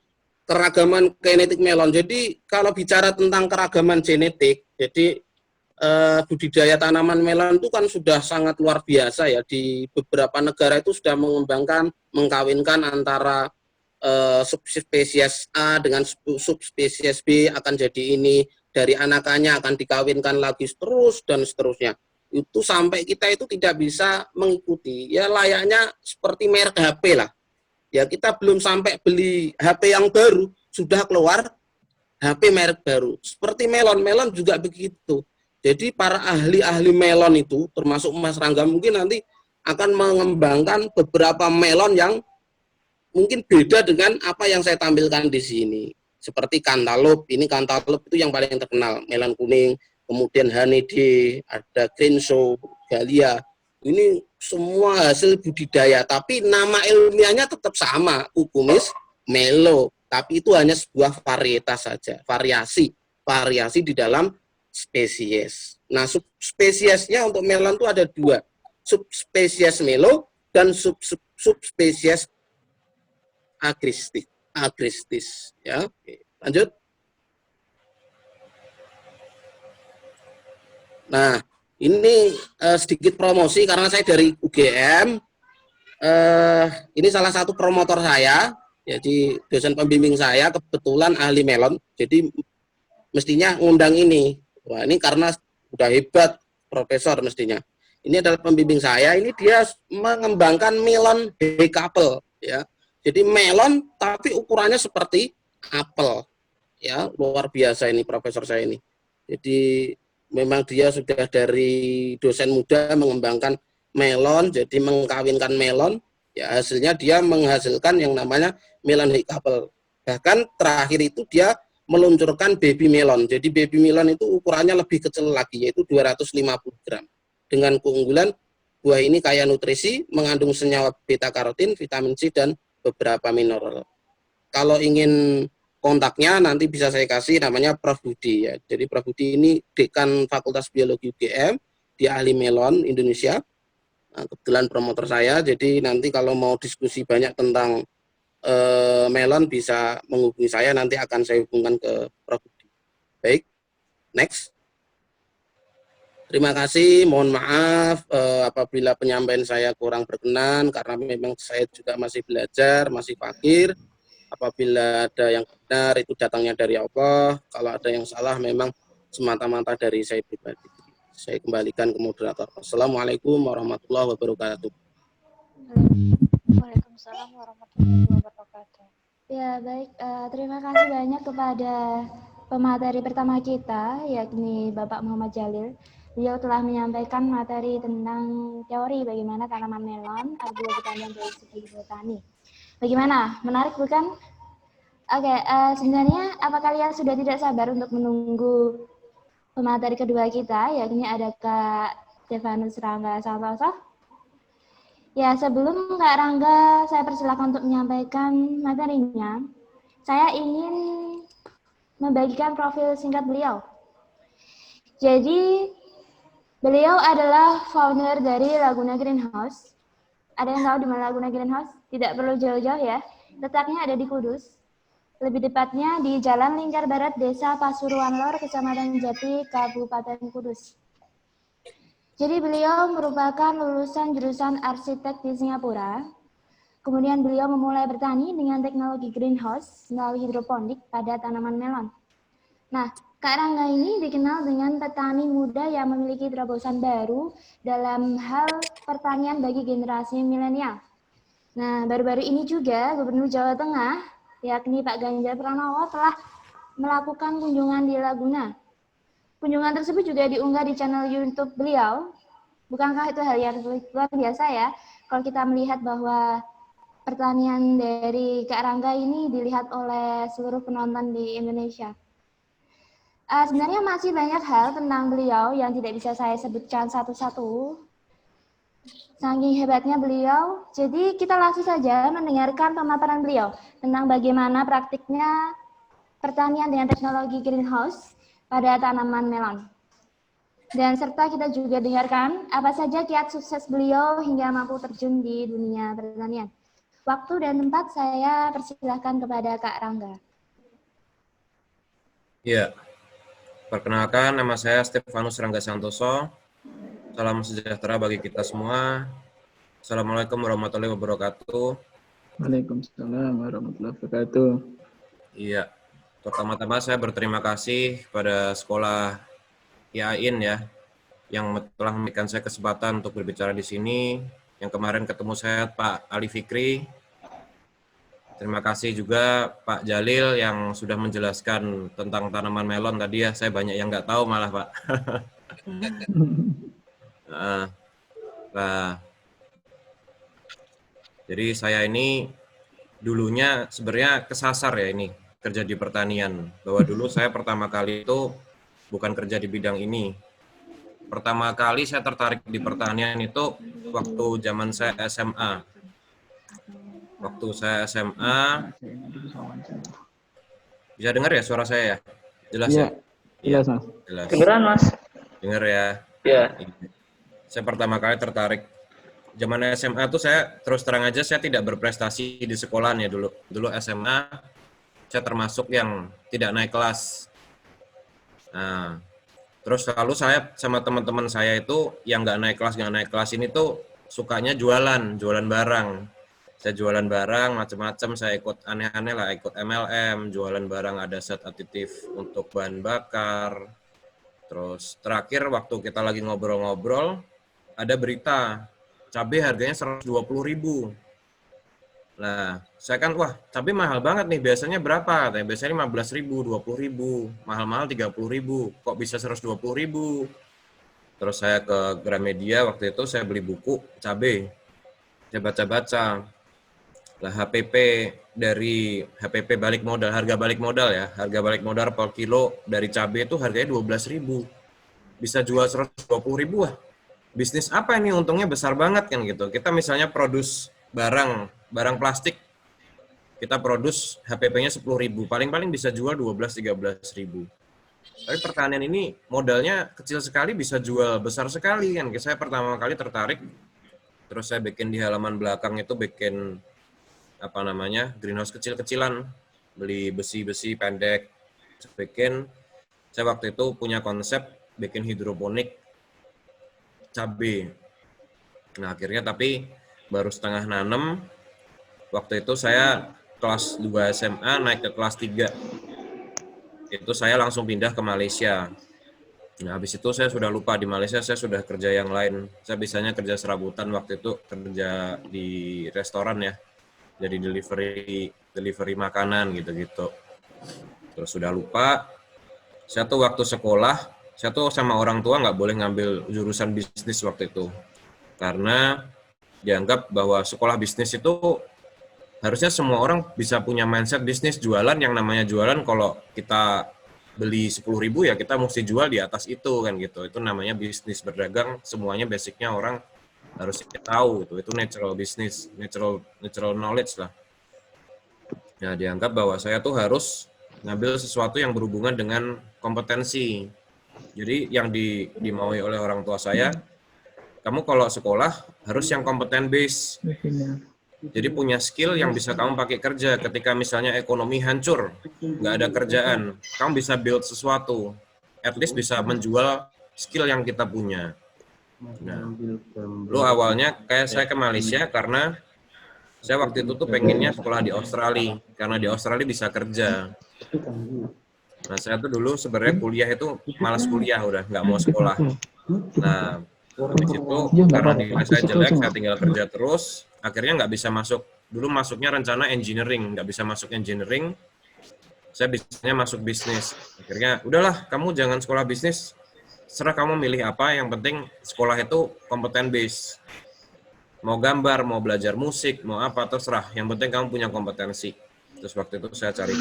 keragaman genetik melon. Jadi, kalau bicara tentang keragaman genetik, jadi budidaya tanaman melon itu kan sudah sangat luar biasa ya. Di beberapa negara itu sudah mengkawinkan antara subspesies A dengan subspesies B akan jadi ini. Dari anakannya akan dikawinkan lagi terus dan seterusnya. Itu sampai kita itu tidak bisa mengikuti. Ya layaknya seperti merek HP lah. Ya kita belum sampai beli HP yang baru, sudah keluar HP merek baru. Seperti melon juga begitu. Jadi para ahli-ahli melon itu, termasuk Mas Rangga mungkin nanti akan mengembangkan beberapa melon yang mungkin beda dengan apa yang saya tampilkan di sini. Seperti cantaloupe, ini cantaloupe itu yang paling terkenal, melon kuning. Kemudian Hanede, ada Crenshaw, Galia. Ini semua hasil budidaya, tapi nama ilmiahnya tetap sama, Cucumis melo. Tapi itu hanya sebuah varietas saja, variasi di dalam spesies. Nah, subspesiesnya untuk melon itu ada 2, subspesies melo dan subspesies agristis. Ya, oke. Lanjut. Nah, ini sedikit promosi karena saya dari UGM. Ini salah satu promotor saya, jadi dosen pembimbing saya kebetulan ahli melon. Jadi mestinya ngundang ini. Wah, ini karena udah hebat profesor mestinya. Ini adalah pembimbing saya. Ini dia mengembangkan melon decouple ya. Jadi melon tapi ukurannya seperti apel. Ya, luar biasa ini profesor saya ini. Jadi memang dia sudah dari dosen muda mengembangkan melon, jadi mengkawinkan melon, ya hasilnya dia menghasilkan yang namanya melon decouple. Bahkan terakhir itu dia meluncurkan baby melon. Jadi baby melon itu ukurannya lebih kecil lagi, yaitu 250 gram. Dengan keunggulan buah ini kaya nutrisi, mengandung senyawa beta karotin, vitamin C, dan beberapa mineral. Kalau ingin kontaknya nanti bisa saya kasih, namanya Prof. Budi ya. Jadi Prof. Budi ini Dekan Fakultas Biologi UGM, dia ahli melon Indonesia. Nah, kebetulan promotor saya, jadi nanti kalau mau diskusi banyak tentang melon bisa menghubungi saya, nanti akan saya hubungkan ke Prof. Budi. Baik, next. Terima kasih, mohon maaf apabila penyampaian saya kurang berkenan, karena memang saya juga masih belajar, masih fakir. Apabila ada yang benar, itu datangnya dari Allah. Kalau ada yang salah, memang semata-mata dari saya pribadi. Saya kembalikan ke moderator. Assalamualaikum warahmatullahi wabarakatuh. Waalaikumsalam warahmatullahi wabarakatuh. Ya, baik. Terima kasih banyak kepada pemateri pertama kita, yakni Bapak Muhammad Jalil. Beliau telah menyampaikan materi tentang teori bagaimana tanaman melon lebih panjang dari segi botani. Bagaimana? Menarik bukan? Oke, sebenarnya apa kalian sudah tidak sabar untuk menunggu pemateri kedua kita, yakni ada Kak Stefanus Rangga Santoso? Ya, sebelum Kak Rangga saya persilakan untuk menyampaikan materinya, saya ingin membagikan profil singkat beliau. Jadi, beliau adalah founder dari Laguna Greenhouse. Ada yang tahu di mana Laguna Greenhouse? Tidak perlu jauh-jauh ya. Letaknya ada di Kudus. Lebih tepatnya di Jalan Lingkar Barat, Desa Pasuruan Lor, Kecamatan Jati, Kabupaten Kudus. Jadi beliau merupakan lulusan jurusan arsitek di Singapura. Kemudian beliau memulai bertani dengan teknologi greenhouse melalui hidroponik pada tanaman melon. Nah, Kak Rangga ini dikenal dengan petani muda yang memiliki terobosan baru dalam hal pertanian bagi generasi milenial. Nah, baru-baru ini juga Gubernur Jawa Tengah, yakni Pak Ganjar Pranowo, telah melakukan kunjungan di Laguna. Kunjungan tersebut juga diunggah di channel YouTube beliau. Bukankah itu hal yang luar biasa ya, kalau kita melihat bahwa pertanian dari Kak Rangga ini dilihat oleh seluruh penonton di Indonesia. Sebenarnya masih banyak hal tentang beliau yang tidak bisa saya sebutkan satu-satu. Saking hebatnya beliau, jadi kita langsung saja mendengarkan pemaparan beliau tentang bagaimana praktiknya pertanian dengan teknologi greenhouse pada tanaman melon. Dan serta kita juga dengarkan apa saja kiat sukses beliau hingga mampu terjun di dunia pertanian. Waktu dan tempat saya persilahkan kepada Kak Rangga. Ya, perkenalkan nama saya Stefanus Rangga Santoso. Salam sejahtera bagi kita semua. Assalamualaikum warahmatullahi wabarakatuh. Waalaikumsalam warahmatullahi wabarakatuh. Iya, pertama-tama saya berterima kasih kepada sekolah IAIN ya, yang telah memberikan saya kesempatan untuk berbicara di sini. Yang kemarin ketemu saya Pak Ali Fikri. Terima kasih juga Pak Jalil yang sudah menjelaskan tentang tanaman melon tadi ya. Saya banyak yang nggak tahu malah Pak. Nah, jadi saya ini dulunya sebenarnya kesasar ya ini kerja di pertanian. Bahwa dulu saya pertama kali itu bukan kerja di bidang ini. Pertama kali saya tertarik di pertanian itu waktu zaman saya SMA. Waktu saya SMA, bisa dengar ya suara saya ya? Jelas ya? Jelas Mas. Jelas. Kedengeran Mas? Dengar ya? Ya. Saya pertama kali tertarik. Zaman SMA tuh saya terus terang aja saya tidak berprestasi di sekolahan ya dulu. Dulu SMA saya termasuk yang tidak naik kelas. Nah, terus lalu saya sama teman-teman saya itu yang nggak naik kelas ini tuh sukanya jualan barang. Saya jualan barang macam-macam, saya ikut aneh-aneh lah, ikut MLM, jualan barang ada zat aditif untuk bahan bakar. Terus terakhir waktu kita lagi ngobrol-ngobrol, ada berita cabai harganya 120.000. Nah, saya kan wah cabai mahal banget nih, biasanya berapa? Katanya biasanya 15.000, 20.000, mahal-mahal 30.000. Kok bisa 120.000? Terus saya ke Gramedia waktu itu saya beli buku cabai. Saya baca-baca. Lah HPP dari HPP balik modal, harga balik modal ya, harga balik modal per kilo dari cabai itu harganya 12.000. Bisa jual 120.000 lah. bisnis apa ini untungnya besar banget kan gitu. Kita misalnya produce barang plastik, kita produce HPP-nya 10.000, paling-paling bisa jual 12-13.000. Tapi pertanian ini modalnya kecil sekali, bisa jual besar sekali kan. Saya pertama kali tertarik, terus saya bikin di halaman belakang itu bikin greenhouse kecil-kecilan, beli besi-besi pendek, saya waktu itu punya konsep bikin hidroponik cabai. Nah akhirnya tapi baru setengah nanam, waktu itu saya kelas 2 SMA naik ke kelas 3. Itu saya langsung pindah ke Malaysia. Nah, habis itu saya sudah lupa, di Malaysia saya sudah kerja yang lain. Saya bisanya kerja serabutan, waktu itu kerja di restoran ya. Jadi delivery makanan gitu-gitu. Terus sudah lupa, saya tuh waktu sekolah, saya tuh sama orang tua nggak boleh ngambil jurusan bisnis waktu itu. Karena dianggap bahwa sekolah bisnis itu harusnya semua orang bisa punya mindset bisnis jualan. Yang namanya jualan, kalau kita beli 10.000 ya kita mesti jual di atas itu kan gitu. Itu namanya bisnis berdagang, semuanya basicnya orang harus tahu gitu. Itu natural business, natural knowledge lah. Nah, dianggap bahwa saya tuh harus ngambil sesuatu yang berhubungan dengan kompetensi. Jadi yang dimaui oleh orang tua saya, kamu kalau sekolah harus yang kompeten base. Jadi punya skill yang bisa kamu pakai kerja. Ketika misalnya ekonomi hancur, nggak ada kerjaan, kamu bisa build sesuatu. At least bisa menjual skill yang kita punya. Nah, lu awalnya kayak saya ke Malaysia karena saya waktu itu tuh pengennya sekolah di Australia. Karena di Australia bisa kerja. Nah, saya tuh dulu sebenarnya kuliah itu malas kuliah, udah nggak mau sekolah. Nah, habis itu karena nilai saya jelek, saya tinggal kerja terus. Akhirnya nggak bisa masuk. Dulu masuknya rencana engineering, nggak bisa masuk engineering. Saya bisnisnya masuk bisnis. Akhirnya, udahlah, kamu jangan sekolah bisnis. Serah kamu milih apa, yang penting sekolah itu kompeten base. Mau gambar, mau belajar musik, mau apa, terserah. Yang penting kamu punya kompetensi. Terus waktu itu saya cari.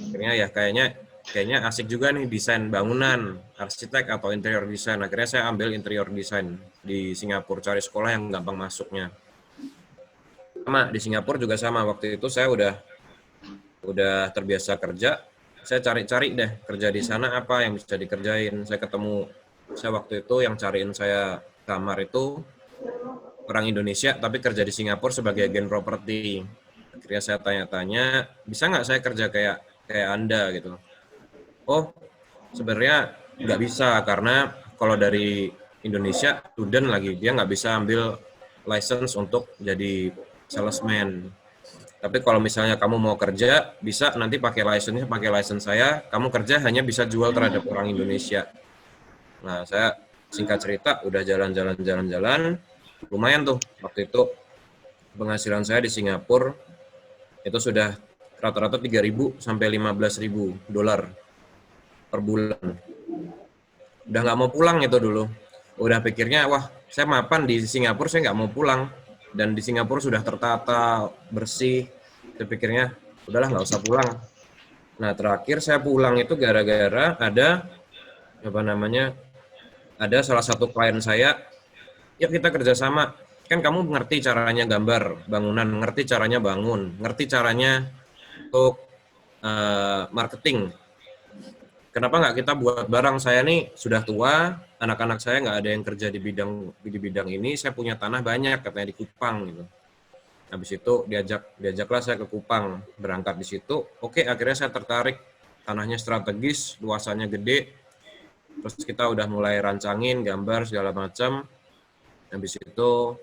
Akhirnya ya kayaknya asik juga nih desain bangunan, arsitek atau interior design. Akhirnya saya ambil interior design di Singapura, cari sekolah yang gampang masuknya. Sama di Singapura juga sama, waktu itu saya udah terbiasa kerja. Saya cari-cari deh kerja di sana apa yang bisa dikerjain. Saya waktu itu yang cariin saya kamar itu orang Indonesia tapi kerja di Singapura sebagai agen properti. Akhirnya saya tanya-tanya, bisa nggak saya kerja kayak Anda gitu. Oh, sebenarnya nggak bisa, karena kalau dari Indonesia, student lagi, dia nggak bisa ambil license untuk jadi salesman. Tapi kalau misalnya kamu mau kerja, bisa nanti pakai license saya, kamu kerja hanya bisa jual terhadap orang Indonesia. Nah, saya singkat cerita, udah jalan-jalan, lumayan tuh, waktu itu penghasilan saya di Singapura, itu sudah rata-rata 3.000 sampai 15.000 dolar per bulan. Udah nggak mau pulang itu dulu. Udah pikirnya, wah saya mapan di Singapura, saya nggak mau pulang. Dan di Singapura sudah tertata, bersih. Saya pikirnya, udahlah nggak usah pulang. Nah terakhir saya pulang itu gara-gara ada salah satu klien saya, ya kita kerjasama. Kan kamu ngerti caranya gambar bangunan, ngerti caranya bangun, ngerti caranya untuk marketing. Kenapa nggak kita buat barang? Saya nih sudah tua, anak-anak saya nggak ada yang kerja di bidang ini, saya punya tanah banyak, katanya di Kupang gitu. Habis itu diajaklah saya ke Kupang, berangkat di situ. Oke, akhirnya saya tertarik, tanahnya strategis, luasannya gede, terus kita udah mulai rancangin, gambar segala macam. Habis itu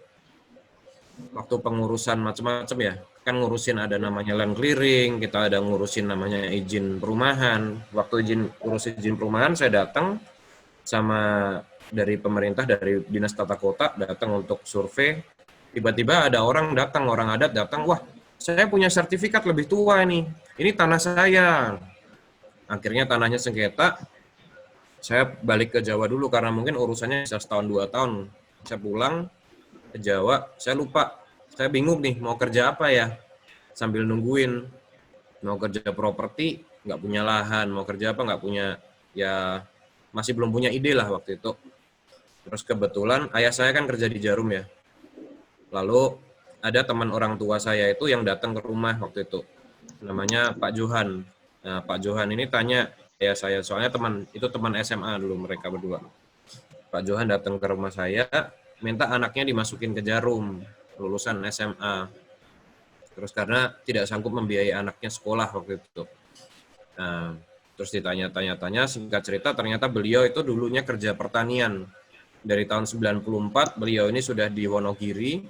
waktu pengurusan macam-macam ya, kan ngurusin ada namanya land clearing, kita ada ngurusin namanya izin perumahan. Waktu urus izin perumahan, saya datang sama dari pemerintah, dari Dinas Tata Kota, datang untuk survei. Tiba-tiba ada orang adat datang, wah saya punya sertifikat lebih tua ini tanah saya. Akhirnya tanahnya sengketa, saya balik ke Jawa dulu karena mungkin urusannya bisa setahun 2 tahun. Saya pulang ke Jawa, saya lupa, saya bingung nih mau kerja apa ya, sambil nungguin, mau kerja properti, nggak punya lahan, mau kerja apa nggak punya, ya masih belum punya ide lah waktu itu. Terus kebetulan ayah saya kan kerja di Jarum ya. Lalu ada teman orang tua saya itu yang datang ke rumah waktu itu. Namanya Pak Johan. Nah, Pak Johan ini tanya ya saya, soalnya teman SMA dulu mereka berdua. Pak Johan datang ke rumah saya, minta anaknya dimasukin ke Jarum, lulusan SMA. Terus karena tidak sanggup membiayai anaknya sekolah waktu itu. Nah, terus ditanya-tanya, singkat cerita ternyata beliau itu dulunya kerja pertanian. Dari tahun 94 beliau ini sudah di Wonogiri,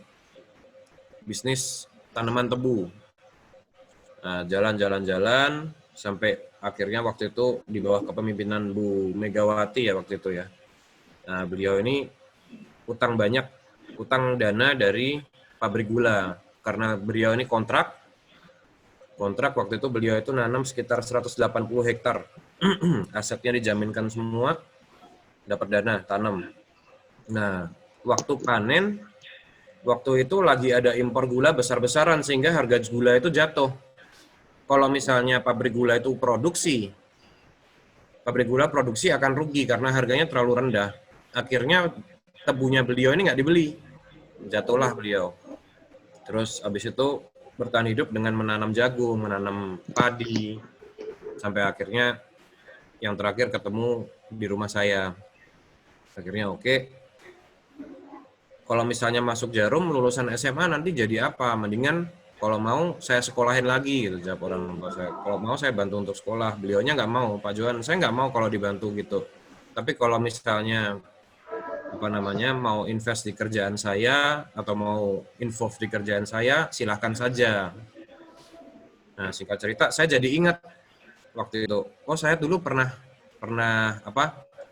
bisnis tanaman tebu. Nah, jalan-jalan sampai akhirnya waktu itu di bawah kepemimpinan Bu Megawati ya waktu itu ya. Nah, beliau ini utang dana dari pabrik gula. Karena beliau ini kontrak waktu itu beliau itu nanam sekitar 180 hektar. Asetnya dijaminkan semua, dapat dana, tanam. Nah, waktu panen, waktu itu lagi ada impor gula besar-besaran sehingga harga gula itu jatuh. Kalau misalnya pabrik gula itu produksi akan rugi karena harganya terlalu rendah. Akhirnya tebunya beliau ini nggak dibeli, jatuhlah beliau. Terus habis itu bertahan hidup dengan menanam jagung, menanam padi, sampai akhirnya yang terakhir ketemu di rumah saya. Akhirnya oke, kalau misalnya masuk Jarum, lulusan SMA nanti jadi apa? Mendingan kalau mau saya sekolahin lagi, gitu jawab orang tua saya. Kalau mau saya bantu untuk sekolah. Beliaunya nggak mau, Pak Johan, saya nggak mau kalau dibantu gitu. Tapi kalau misalnya mau invest di kerjaan saya atau mau involve di kerjaan saya, silahkan saja. Nah, singkat cerita, saya jadi ingat waktu itu, oh saya dulu pernah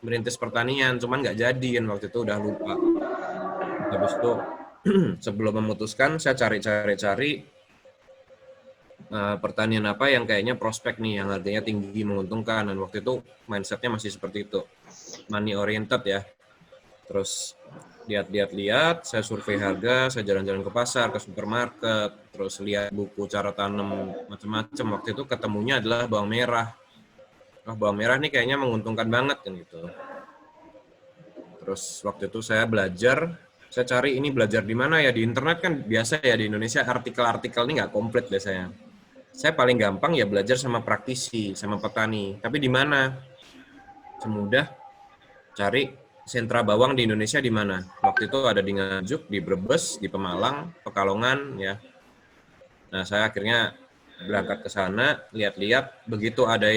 merintis pertanian, cuman nggak jadiin waktu itu, udah lupa. Habis itu sebelum memutuskan, saya cari-cari pertanian apa yang kayaknya prospek nih, yang harganya tinggi, menguntungkan. Dan waktu itu mindsetnya masih seperti itu, money oriented ya. Terus lihat, saya survei harga, saya jalan-jalan ke pasar, ke supermarket, terus lihat buku cara tanam macam-macam. Waktu itu ketemunya adalah bawang merah. Bawang merah nih kayaknya menguntungkan banget kan gitu. Terus waktu itu saya cari ini belajar di mana ya, di internet kan biasa ya di Indonesia artikel-artikel ini nggak komplit biasanya. Saya paling gampang ya belajar sama praktisi, sama petani. Tapi di mana? Semudah cari sentra bawang di Indonesia di mana? Waktu itu ada di Nganjuk, di Brebes, di Pemalang, Pekalongan ya. Nah, saya akhirnya berangkat ke sana, lihat-lihat, begitu ada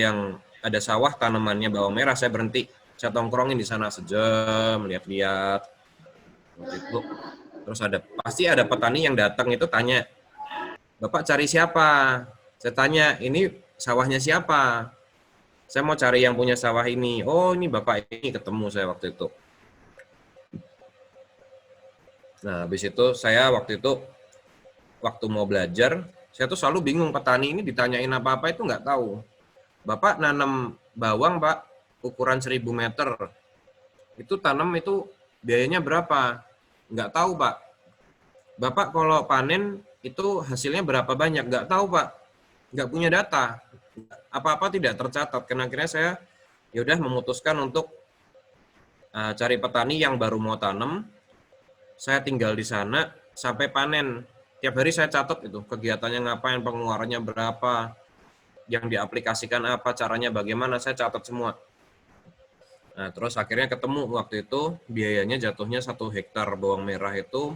sawah tanamannya bawang merah, saya berhenti. Saya tongkrongin di sana sejam, lihat-lihat. Waktu itu terus pasti ada petani yang datang itu tanya, "Bapak cari siapa?" Saya tanya, "Ini sawahnya siapa?" Saya mau cari yang punya sawah ini. Oh, ini Bapak ini, ketemu saya waktu itu. Nah, habis itu saya waktu mau belajar, saya tuh selalu bingung, petani ini ditanyain apa-apa itu nggak tahu. "Bapak nanam bawang, Pak, ukuran 1000 meter. Itu tanam itu biayanya berapa?" "Nggak tahu, Pak." "Bapak kalau panen itu hasilnya berapa banyak?" "Nggak tahu, Pak. Nggak punya data." Apa-apa tidak tercatat. Karena akhirnya saya yaudah memutuskan untuk cari petani yang baru mau tanam. Saya tinggal di sana sampai panen. Tiap hari saya catat itu kegiatannya ngapain, pengeluarannya berapa, yang diaplikasikan apa, caranya bagaimana, saya catat semua. Nah, terus akhirnya ketemu waktu itu biayanya jatuhnya 1 hektar bawang merah itu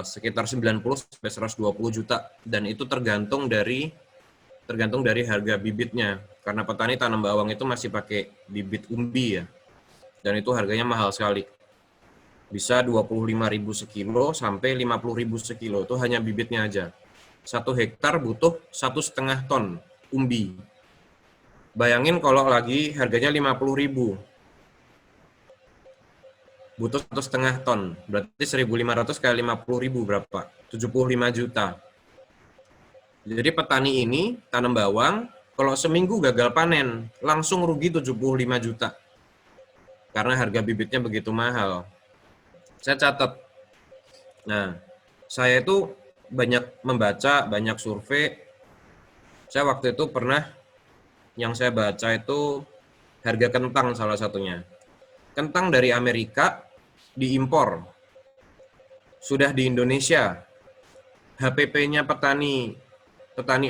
sekitar 90 sampai 120 juta, dan itu tergantung dari harga bibitnya, karena petani tanam bawang itu masih pakai bibit umbi ya, dan itu harganya mahal sekali, bisa 25.000 sekilo sampai 50.000 sekilo, itu hanya bibitnya aja. 1 hektar butuh 1,5 ton umbi. Bayangin kalau lagi harganya 50.000, butuh 1,5 ton, berarti 1.500 kali 50.000 berapa? 75 juta. Jadi petani ini tanam bawang, kalau seminggu gagal panen, langsung rugi 75 juta. Karena harga bibitnya begitu mahal. Saya catat. Nah, saya itu banyak membaca, banyak survei. Saya waktu itu yang saya baca itu harga kentang salah satunya. kentang dari Amerika diimpor. Sudah di Indonesia. HPP-nya petani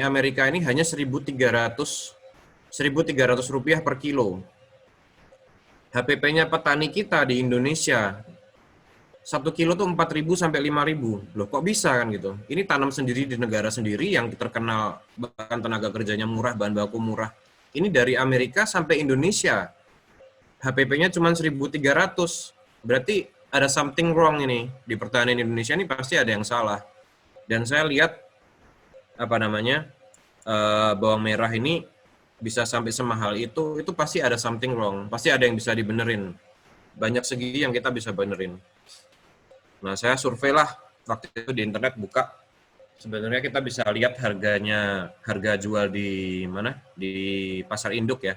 Amerika ini hanya 1.300 rupiah per kilo. HPP-nya petani kita di Indonesia 1 kilo tuh 4.000 sampai 5.000. Loh, kok bisa kan gitu? Ini tanam sendiri di negara sendiri yang terkenal bahkan tenaga kerjanya murah, bahan baku murah. Ini dari Amerika sampai Indonesia. HPP-nya cuma 1.300. Berarti ada something wrong ini. Di pertanian Indonesia ini pasti ada yang salah. Dan saya lihat bawang merah ini bisa sampai semahal itu pasti ada something wrong. Pasti ada yang bisa dibenerin. Banyak segi yang kita bisa benerin. Nah, saya survei lah waktu itu di internet buka. Sebenarnya kita bisa lihat harga jual di mana? Di pasar induk ya.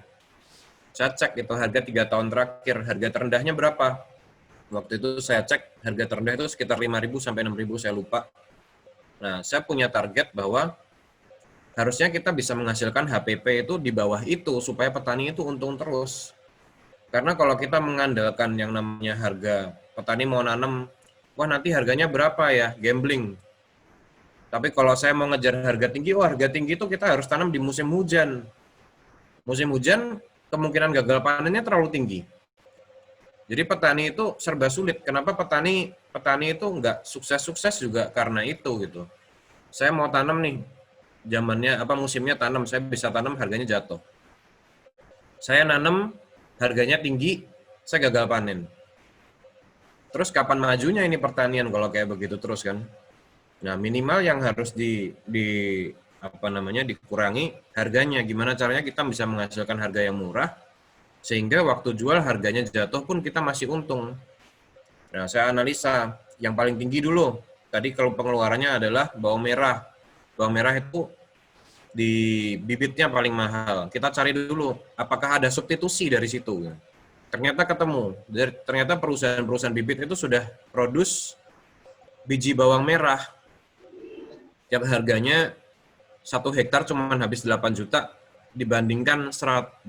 Saya cek itu harga 3 tahun terakhir, harga terendahnya berapa? Waktu itu saya cek harga terendah itu sekitar 5.000 sampai 6.000, saya lupa. Nah, saya punya target bahwa harusnya kita bisa menghasilkan HPP itu di bawah itu supaya petani itu untung terus. Karena kalau kita mengandalkan yang namanya harga, petani mau nanam, wah nanti harganya berapa ya, gambling. Tapi kalau saya mau ngejar harga tinggi, harga tinggi itu kita harus tanam di musim hujan. Musim hujan, kemungkinan gagal panennya terlalu tinggi. Jadi petani itu serba sulit. Kenapa petani itu nggak sukses-sukses juga karena itu gitu. Saya mau tanam nih, musimnya tanam, saya bisa tanam harganya jatuh. Saya nanam harganya tinggi, saya gagal panen. Terus kapan majunya ini pertanian kalau kayak begitu terus kan? Nah, minimal yang harus dikurangi harganya. Gimana caranya kita bisa menghasilkan harga yang murah sehingga waktu jual harganya jatuh pun kita masih untung. Nah, saya analisa yang paling tinggi dulu. Tadi kalau pengeluarannya adalah bawang merah. Bawang merah itu di bibitnya paling mahal. Kita cari dulu apakah ada substitusi dari situ. Ternyata ketemu. Ternyata perusahaan bibit itu sudah produce biji bawang merah. Yang harganya 1 hektar cuma habis 8 juta dibandingkan 75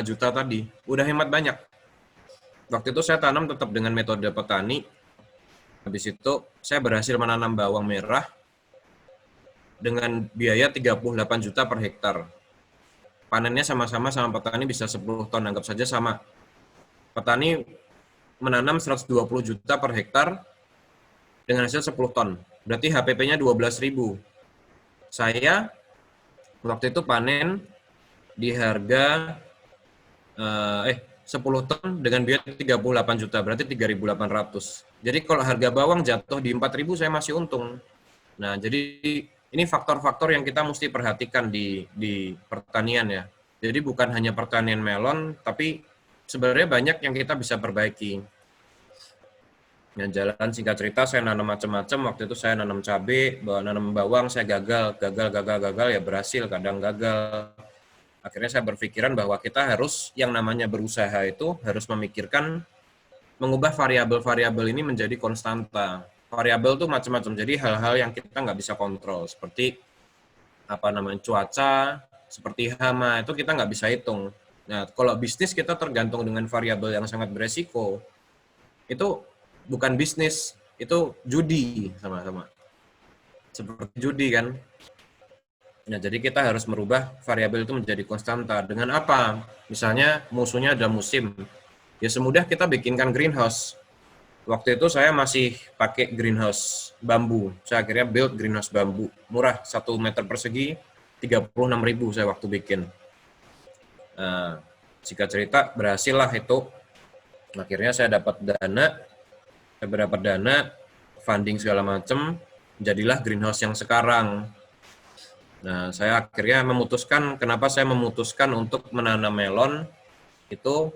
juta tadi. Udah hemat banyak. Waktu itu saya tanam tetap dengan metode petani. Habis itu saya berhasil menanam bawang merah dengan biaya 38 juta per hektar. Panennya sama-sama petani bisa 10 ton, anggap saja sama. Petani menanam 120 juta per hektar dengan hasil 10 ton. Berarti HPP-nya 12.000. Saya waktu itu panen di harga 10 ton dengan biaya 38 juta, berarti 3.800. Jadi kalau harga bawang jatuh di 4.000 saya masih untung. Nah, jadi ini faktor-faktor yang kita mesti perhatikan di pertanian ya. Jadi bukan hanya pertanian melon, tapi sebenarnya banyak yang kita bisa perbaiki. Yang jalan singkat cerita, saya nanam macam-macam. Waktu itu saya nanam cabai, nanam bawang, saya gagal ya berhasil, kadang gagal. Akhirnya saya berpikiran bahwa kita harus yang namanya berusaha itu harus memikirkan mengubah variabel-variabel ini menjadi konstanta. Variabel itu macam-macam. Jadi hal-hal yang kita nggak bisa kontrol, seperti cuaca, seperti hama, itu kita nggak bisa hitung. Nah, kalau bisnis kita tergantung dengan variabel yang sangat beresiko, itu bukan bisnis, itu judi sama-sama. Seperti judi kan. Nah, jadi kita harus merubah variabel itu menjadi konstanta. Dengan apa? Misalnya musuhnya ada musim. Ya semudah kita bikinkan greenhouse. Waktu itu saya masih pakai greenhouse bambu. Saya akhirnya build greenhouse bambu. Murah, 1 meter persegi, 36.000 saya waktu bikin. Nah, singkat cerita, berhasil lah itu. Akhirnya saya dapat dana, funding segala macam, jadilah greenhouse yang sekarang. Nah, saya akhirnya kenapa saya memutuskan untuk menanam melon, itu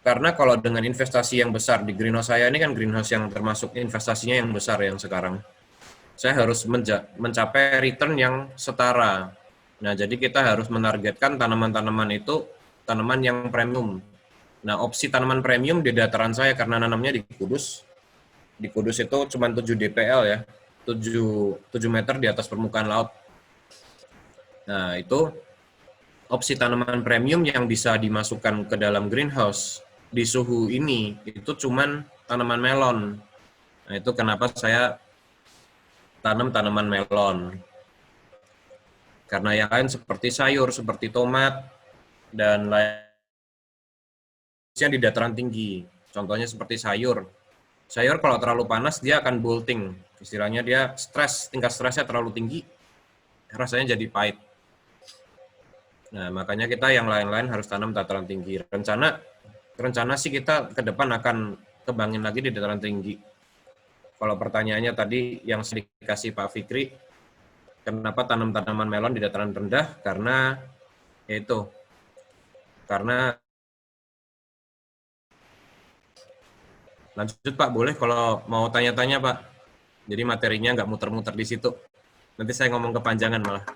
karena kalau dengan investasi yang besar, di greenhouse saya ini kan greenhouse yang termasuk investasinya yang besar yang sekarang, saya harus mencapai return yang setara. Nah, jadi kita harus menargetkan tanaman-tanaman itu tanaman yang premium. Nah, opsi tanaman premium di dataran saya karena nanamnya di Kudus. Di Kudus itu cuma 7 DPL ya, 7 meter di atas permukaan laut. Nah, itu opsi tanaman premium yang bisa dimasukkan ke dalam greenhouse. di suhu ini itu cuman tanaman melon. Nah, itu kenapa saya tanam tanaman melon. Karena yang lain seperti sayur, seperti tomat, dan lainnya di dataran tinggi. Contohnya seperti sayur. Sayur kalau terlalu panas, dia akan bolting. Istilahnya dia stres, tingkat stresnya terlalu tinggi, rasanya jadi pahit. Nah, makanya kita yang lain-lain harus tanam dataran tinggi. Rencana sih kita ke depan akan kembangin lagi di dataran tinggi. Kalau pertanyaannya tadi yang dikasih Pak Fikri, kenapa tanam tanaman melon di dataran rendah? Karena lanjut Pak, boleh kalau mau tanya-tanya Pak. Jadi materinya nggak muter-muter di situ. Nanti saya ngomong kepanjangan malah.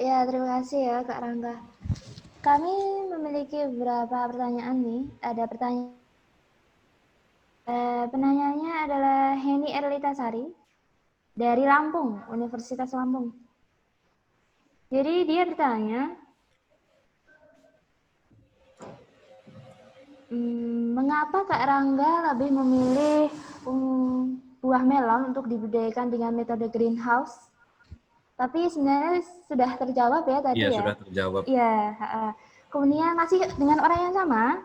Ya, terima kasih ya Kak Rangga. Kami memiliki beberapa pertanyaan nih. Ada pertanyaan. Penanyanya adalah Heni Erlita Sari dari Lampung, Universitas Lampung. Jadi dia bertanya, mengapa Kak Rangga lebih memilih buah melon untuk dibudidayakan dengan metode greenhouse? Tapi sebenarnya sudah terjawab ya tadi ya. Iya, sudah terjawab. Iya. Kemudian masih dengan orang yang sama,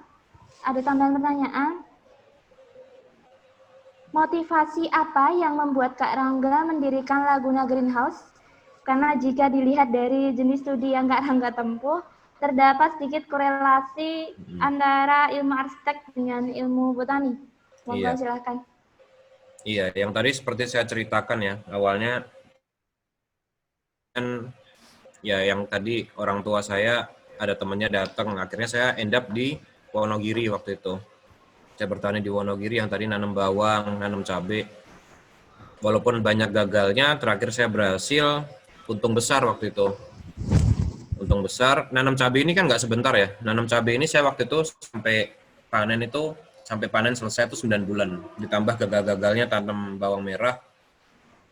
ada tambahan pertanyaan. Motivasi apa yang membuat Kak Rangga mendirikan Laguna Greenhouse? Karena jika dilihat dari jenis studi yang Kak Rangga tempuh, terdapat sedikit korelasi antara ilmu arsitek dengan ilmu botani. Monggo silakan. Iya, yang tadi seperti saya ceritakan ya, awalnya kan ya yang tadi orang tua saya ada temannya datang, akhirnya saya end up di Wonogiri waktu itu. Saya bertani di Wonogiri yang tadi nanam bawang, nanam cabai. Walaupun banyak gagalnya, terakhir saya berhasil untung besar waktu itu. Untung besar, nanam cabai ini kan nggak sebentar ya. Nanam cabai ini saya waktu itu sampai panen selesai itu 9 bulan. Ditambah gagal-gagalnya tanam bawang merah.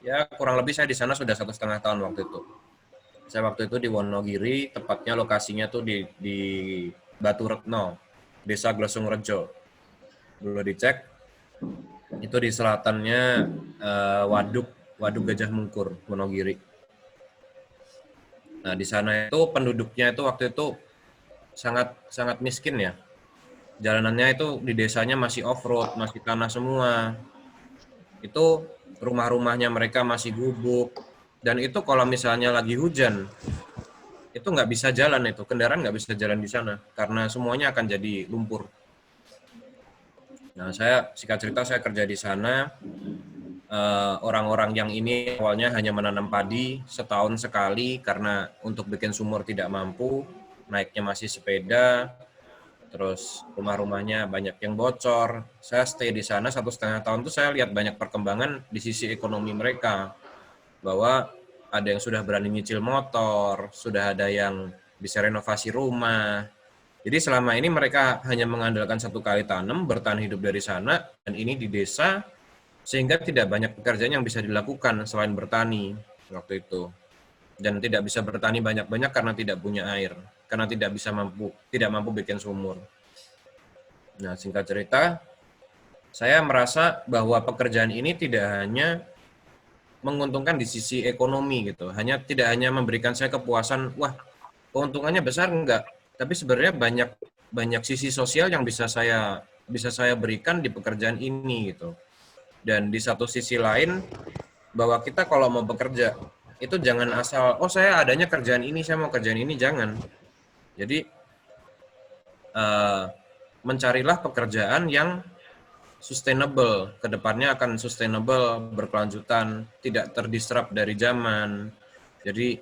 Ya kurang lebih saya di sana sudah 1,5 tahun waktu itu. Saya waktu itu di Wonogiri, tepatnya lokasinya tuh di Batu Retno, Desa Glosung Rejo. Dulu dicek, itu di selatannya Waduk Gajah Mungkur, Wonogiri. Nah di sana itu penduduknya itu waktu itu sangat miskin ya. Jalanannya itu di desanya masih off-road, masih tanah semua. Itu rumah-rumahnya mereka masih gubuk. Dan itu kalau misalnya lagi hujan, itu nggak bisa jalan itu. Kendaraan nggak bisa jalan di sana. Karena semuanya akan jadi lumpur. Nah, singkat cerita saya kerja di sana. Orang-orang yang ini awalnya hanya menanam padi setahun sekali karena untuk bikin sumur tidak mampu. Naiknya masih sepeda. Terus rumah-rumahnya banyak yang bocor. Saya stay di sana 1,5 tahun tuh saya lihat banyak perkembangan di sisi ekonomi mereka. Bahwa ada yang sudah berani nyicil motor, sudah ada yang bisa renovasi rumah. Jadi selama ini mereka hanya mengandalkan 1 kali tanam, bertahan hidup dari sana, dan ini di desa, sehingga tidak banyak pekerjaan yang bisa dilakukan selain bertani waktu itu. Dan tidak bisa bertani banyak-banyak karena tidak punya air. Karena tidak mampu bikin sumur. Nah, singkat cerita, saya merasa bahwa pekerjaan ini tidak hanya menguntungkan di sisi ekonomi gitu, tidak hanya memberikan saya kepuasan, wah keuntungannya besar enggak, tapi sebenarnya banyak sisi sosial yang bisa saya berikan di pekerjaan ini gitu. Dan di satu sisi lain, bahwa kita kalau mau bekerja itu jangan asal, oh saya adanya kerjaan ini, saya mau kerjaan ini, jangan. Jadi mencarilah pekerjaan yang sustainable, kedepannya akan sustainable, berkelanjutan, tidak terdisrupt dari zaman. Jadi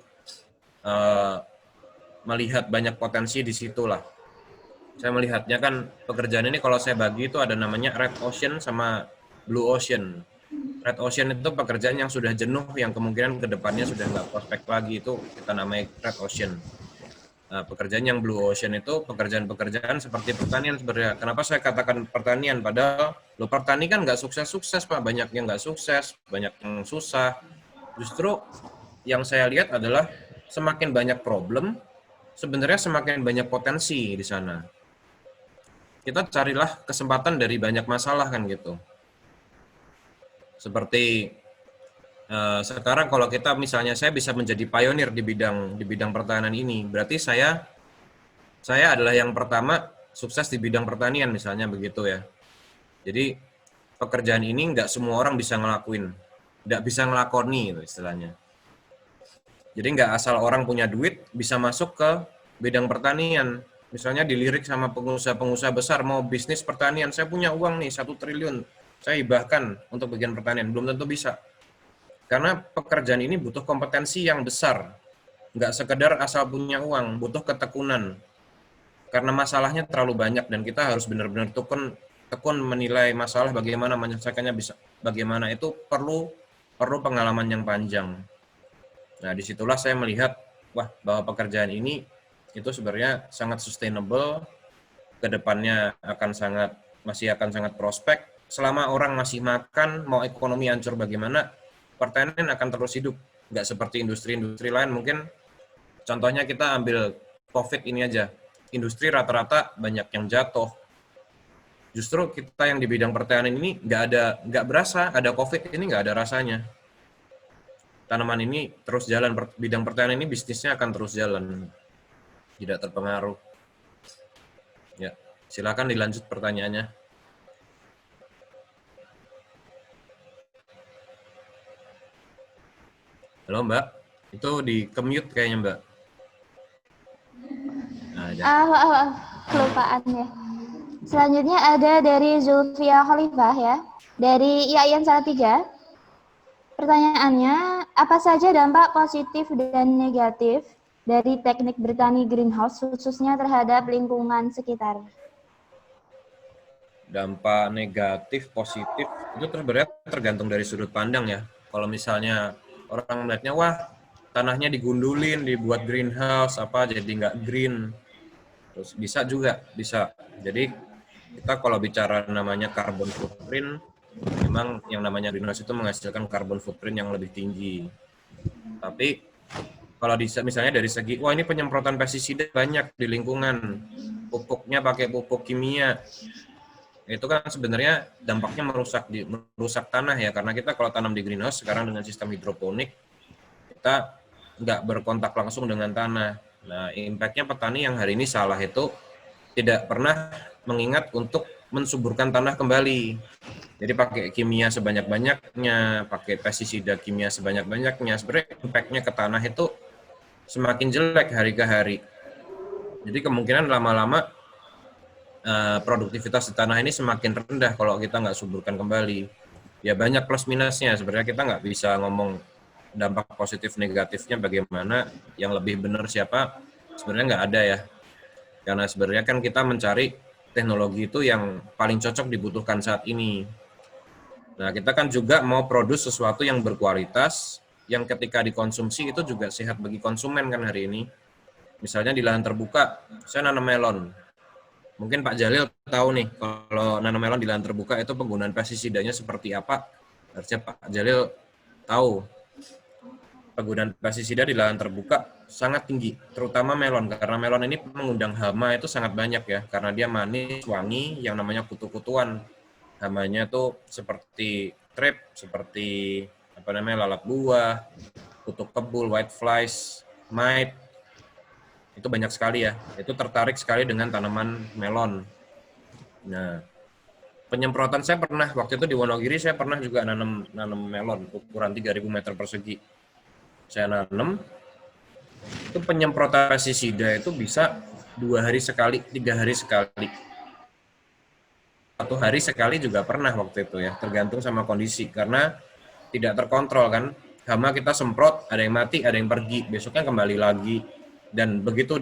melihat banyak potensi di situlah. Saya melihatnya kan pekerjaan ini kalau saya bagi itu ada namanya red ocean sama blue ocean. Red ocean itu pekerjaan yang sudah jenuh, yang kemungkinan kedepannya sudah nggak prospek lagi, itu kita namanya red ocean. Nah, pekerjaan yang blue ocean itu pekerjaan-pekerjaan seperti pertanian sebenarnya. Kenapa saya katakan pertanian? Padahal pertani kan nggak sukses-sukses Pak, banyak yang nggak sukses, banyak yang susah. Justru yang saya lihat adalah semakin banyak problem, sebenarnya semakin banyak potensi di sana. Kita carilah kesempatan dari banyak masalah kan gitu. Seperti sekarang kalau kita misalnya saya bisa menjadi pionir di bidang pertahanan ini, berarti saya adalah yang pertama sukses di bidang pertanian misalnya begitu ya. Jadi pekerjaan ini nggak semua orang bisa ngelakuin, nggak bisa ngelakoni itu istilahnya. Jadi nggak asal orang punya duit bisa masuk ke bidang pertanian. Misalnya dilirik sama pengusaha-pengusaha besar mau bisnis pertanian, saya punya uang nih 1 triliun, saya hibahkan untuk bagian pertanian, belum tentu bisa. Karena pekerjaan ini butuh kompetensi yang besar, nggak sekedar asal punya uang, butuh ketekunan. Karena masalahnya terlalu banyak dan kita harus benar-benar tekun menilai masalah, bagaimana menyelesaikannya, bagaimana itu perlu pengalaman yang panjang. Nah, disitulah saya melihat, bahwa pekerjaan ini itu sebenarnya sangat sustainable, kedepannya masih akan sangat prospek. Selama orang masih makan, mau ekonomi hancur bagaimana, pertanian akan terus hidup. Nggak seperti industri-industri lain, mungkin contohnya kita ambil COVID ini aja. Industri rata-rata banyak yang jatuh. Justru kita yang di bidang pertanian ini nggak berasa ada COVID ini, nggak ada rasanya. Tanaman ini terus jalan, bidang pertanian ini bisnisnya akan terus jalan, tidak terpengaruh. Ya, silakan dilanjut pertanyaannya. Halo Mbak, itu di commute kayaknya Mbak. Kelupaan ya. Selanjutnya ada dari Zulfia Khalifah ya, dari IAIN Salatiga. Pertanyaannya, apa saja dampak positif dan negatif dari teknik bertani greenhouse khususnya terhadap lingkungan sekitar? Dampak negatif, positif, itu sebenarnya tergantung dari sudut pandang ya. Kalau misalnya orang melihatnya, tanahnya digundulin, dibuat greenhouse, jadi nggak green. Terus bisa. Jadi kita kalau bicara namanya carbon footprint, memang yang namanya greenhouse itu menghasilkan carbon footprint yang lebih tinggi. Tapi kalau misalnya dari segi, ini penyemprotan pestisida banyak di lingkungan, pupuknya pakai pupuk kimia, itu kan sebenarnya dampaknya merusak tanah ya, karena kita kalau tanam di greenhouse sekarang dengan sistem hidroponik, kita nggak berkontak langsung dengan tanah. Nah, impact-nya petani yang hari ini salah itu tidak pernah mengingat untuk mensuburkan tanah kembali. Jadi pakai kimia sebanyak-banyaknya, pakai pestisida kimia sebanyak-banyaknya, sebenarnya impact-nya ke tanah itu semakin jelek hari ke hari. Jadi kemungkinan lama-lama produktivitas di tanah ini semakin rendah kalau kita nggak suburkan kembali. Ya banyak plus minusnya, sebenarnya kita nggak bisa ngomong dampak positif negatifnya bagaimana, yang lebih benar siapa, sebenarnya nggak ada ya. Karena sebenarnya kan kita mencari teknologi itu yang paling cocok dibutuhkan saat ini. Nah, kita kan juga mau produksi sesuatu yang berkualitas, yang ketika dikonsumsi itu juga sehat bagi konsumen kan hari ini. Misalnya di lahan terbuka, saya nanam melon. Mungkin Pak Jalil tahu nih, kalau nanam melon di lahan terbuka itu penggunaan pestisidanya seperti apa. Harusnya Pak Jalil tahu. Penggunaan pestisida di lahan terbuka sangat tinggi, terutama melon, karena melon ini mengundang hama itu sangat banyak ya, karena dia manis, wangi, yang namanya kutu-kutuan. Hamanya tuh seperti trip, seperti lalat buah, kutu kebul, white flies, mite, itu banyak sekali ya. Itu tertarik sekali dengan tanaman melon. Nah, penyemprotan saya pernah, waktu itu di Wonogiri saya pernah juga nanam melon ukuran 3.000 meter persegi. Saya nanam, itu penyemprotan pestisida itu bisa 2 hari sekali, 3 hari sekali. 1 hari sekali juga pernah waktu itu ya, tergantung sama kondisi, karena tidak terkontrol kan. Hama kita semprot, ada yang mati, ada yang pergi, besoknya kembali lagi, dan begitu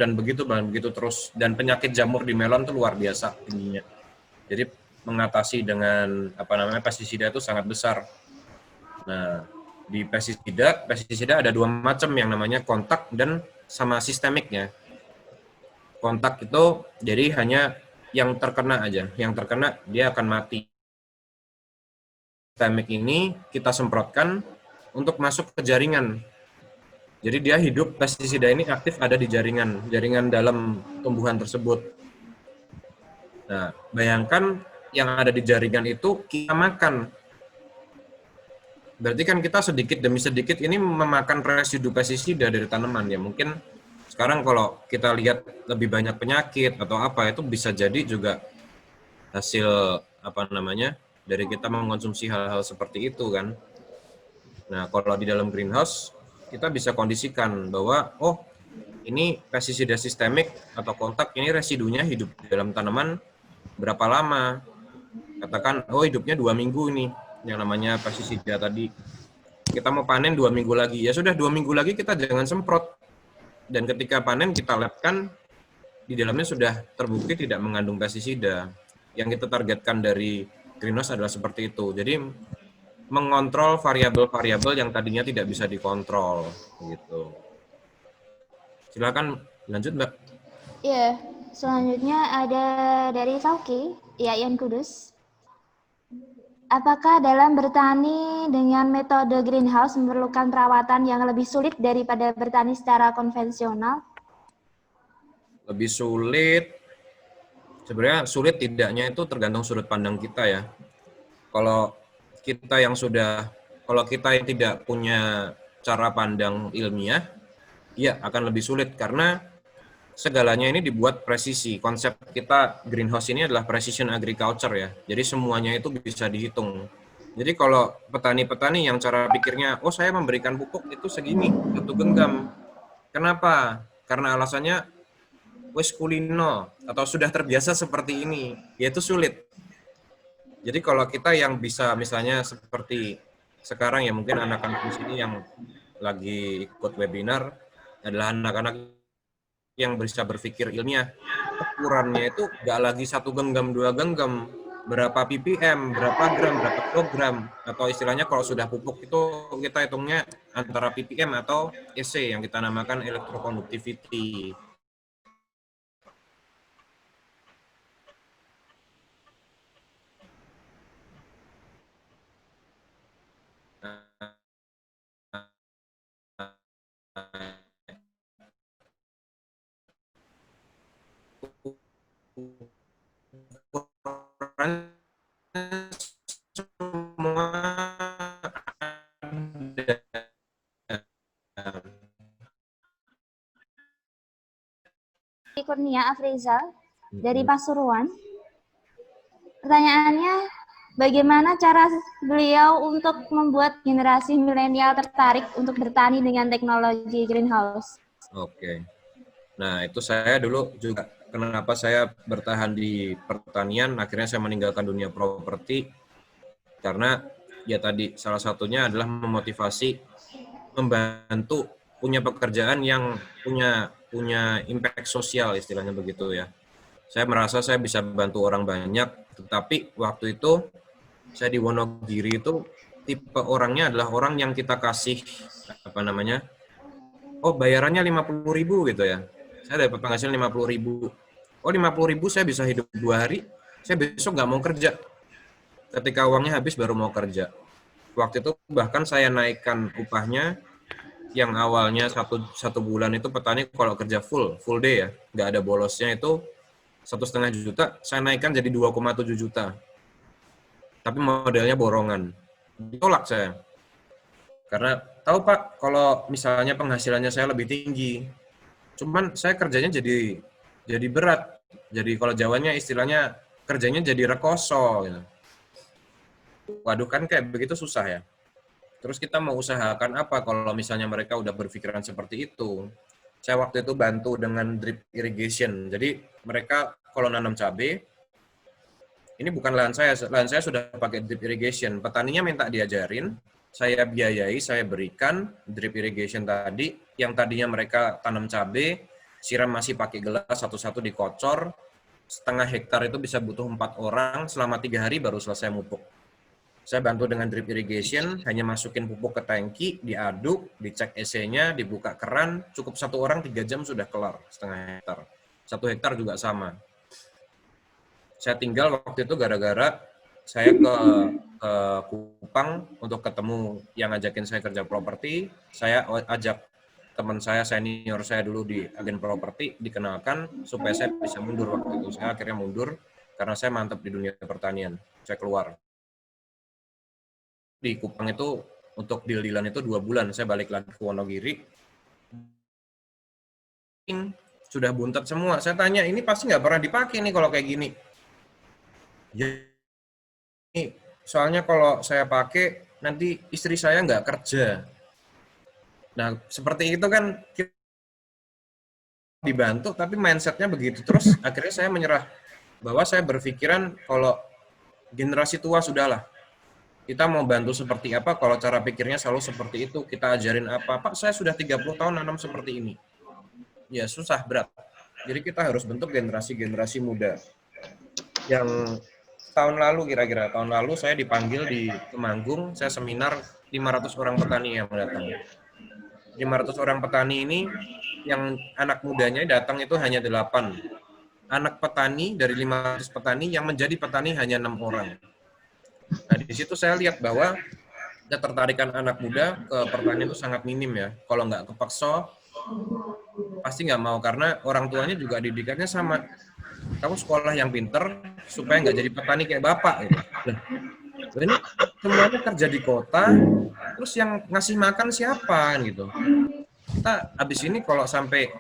terus. Dan penyakit jamur di melon itu luar biasa tingginya. Jadi mengatasi dengan pestisida itu sangat besar. Nah, di pestisida ada 2 macam, yang namanya kontak dan sama sistemiknya. Kontak itu jadi hanya yang terkena aja, yang terkena dia akan mati. Sistemik ini kita semprotkan untuk masuk ke jaringan. Jadi dia hidup, pestisida ini aktif ada di jaringan dalam tumbuhan tersebut. Nah, bayangkan yang ada di jaringan itu kita makan. Berarti kan kita sedikit demi sedikit ini memakan residu pestisida dari tanaman ya. Mungkin sekarang kalau kita lihat lebih banyak penyakit atau apa itu bisa jadi juga hasil apa namanya dari kita mengkonsumsi hal-hal seperti itu kan. Nah, kalau di dalam greenhouse kita bisa kondisikan bahwa oh ini pestisida sistemik atau kontak ini residunya hidup di dalam tanaman berapa lama. Katakan oh hidupnya 2 minggu ini yang namanya pestisida tadi. Kita mau panen 2 minggu lagi. Ya sudah 2 minggu lagi kita jangan semprot. Dan ketika panen kita labkan di dalamnya sudah terbukti tidak mengandung pestisida. Yang kita targetkan dari greenhouse adalah seperti itu. Jadi mengontrol variabel-variabel yang tadinya tidak bisa dikontrol gitu. Silakan lanjut, Mbak. Iya, selanjutnya ada dari Fauki, Yayan Kudus. Apakah dalam bertani dengan metode greenhouse memerlukan perawatan yang lebih sulit daripada bertani secara konvensional? Lebih sulit, sebenarnya sulit tidaknya itu tergantung sudut pandang kita ya. Kalau kita yang tidak punya cara pandang ilmiah, ya akan lebih sulit karena segalanya ini dibuat presisi. Konsep kita greenhouse ini adalah precision agriculture ya. Jadi semuanya itu bisa dihitung. Jadi kalau petani-petani yang cara pikirnya, oh saya memberikan pupuk itu segini, 1 genggam. Kenapa? Karena alasannya wes kulino atau sudah terbiasa seperti ini, yaitu sulit. Jadi kalau kita yang bisa misalnya seperti sekarang ya mungkin anak-anak di sini yang lagi ikut webinar adalah anak-anak yang bisa berpikir ilmiah. Ukurannya itu nggak lagi 1 genggam, 2 genggam, berapa ppm, berapa gram, berapa kilogram, atau istilahnya kalau sudah pupuk itu kita hitungnya antara ppm atau EC yang kita namakan electroconductivity. Semua Kurnia Afrizal dari Pasuruan. Pertanyaannya, bagaimana cara beliau untuk membuat generasi milenial tertarik untuk bertani dengan teknologi greenhouse? Oke. Nah, itu saya dulu juga kenapa saya bertahan di pertanian, akhirnya saya meninggalkan dunia properti karena ya tadi salah satunya adalah memotivasi membantu punya pekerjaan yang punya impact sosial istilahnya begitu ya. Saya merasa saya bisa bantu orang banyak, tetapi waktu itu saya di Wonogiri itu tipe orangnya adalah orang yang kita kasih apa namanya? Oh, bayarannya 50.000 gitu ya. Saya dapat penghasilan 50.000. Oh, 50.000 saya bisa hidup 2 hari, saya besok nggak mau kerja. Ketika uangnya habis baru mau kerja. Waktu itu bahkan saya naikkan upahnya yang awalnya satu bulan itu petani kalau kerja full day ya, nggak ada bolosnya itu 1,5 juta, saya naikkan jadi 2,7 juta. Tapi modelnya borongan. Ditolak saya. Karena tahu Pak, kalau misalnya penghasilannya saya lebih tinggi, cuman saya kerjanya jadi berat. Jadi kalau Jawanya istilahnya kerjanya jadi rekoso. Gitu. Waduh kan kayak begitu susah ya. Terus kita mau usahakan apa kalau misalnya mereka udah berpikiran seperti itu? Saya waktu itu bantu dengan drip irrigation. Jadi mereka kalau nanam cabai, ini bukan lahan saya sudah pakai drip irrigation. Petaninya minta diajarin, saya biayai, saya berikan drip irrigation tadi, yang tadinya mereka tanam cabai, siram masih pakai gelas satu-satu dikocor, 1/2 hektar itu bisa butuh 4 orang, selama 3 hari baru selesai mupuk. Saya bantu dengan drip irrigation, hanya masukin pupuk ke tangki, diaduk, dicek EC-nya, dibuka keran, cukup 1 orang 3 jam sudah kelar, 1/2 hektar. 1 hektar juga sama. Saya tinggal waktu itu gara-gara saya ke Kupang untuk ketemu yang ngajakin saya kerja properti, saya ajak teman saya, senior saya dulu di agen properti dikenalkan supaya saya bisa mundur waktu itu. Saya akhirnya mundur karena saya mantap di dunia pertanian. Saya keluar. Di Kupang itu untuk deal-dealan itu 2 bulan. Saya balik lagi ke Wonogiri. Sudah buntet semua. Saya tanya, ini pasti nggak pernah dipakai nih kalau kayak gini. Ya, ini soalnya kalau saya pakai nanti istri saya nggak kerja. Nah, seperti itu kan kita dibantu, tapi mindsetnya begitu terus. Akhirnya saya menyerah. Bahwa saya berpikiran kalau generasi tua sudahlah. Kita mau bantu seperti apa kalau cara pikirnya selalu seperti itu. Kita ajarin apa. Pak, saya sudah 30 tahun nanam seperti ini. Ya, susah, berat. Jadi kita harus bentuk generasi-generasi muda. Yang tahun lalu tahun lalu saya dipanggil di Temanggung, saya seminar 500 orang petani yang datang. 500 orang petani ini yang anak mudanya datang itu hanya 8. Anak petani dari 500 petani yang menjadi petani hanya 6 orang. Nah, di situ saya lihat bahwa ketertarikan anak muda ke pertanian itu sangat minim ya. Kalau nggak kepaksa, pasti nggak mau karena orang tuanya juga didikannya sama. Kamu sekolah yang pinter supaya nggak jadi petani kayak bapak. Gitu. Nah, ini semuanya kerja di kota, terus yang ngasih makan siapa gitu. Kita habis ini kalau sampai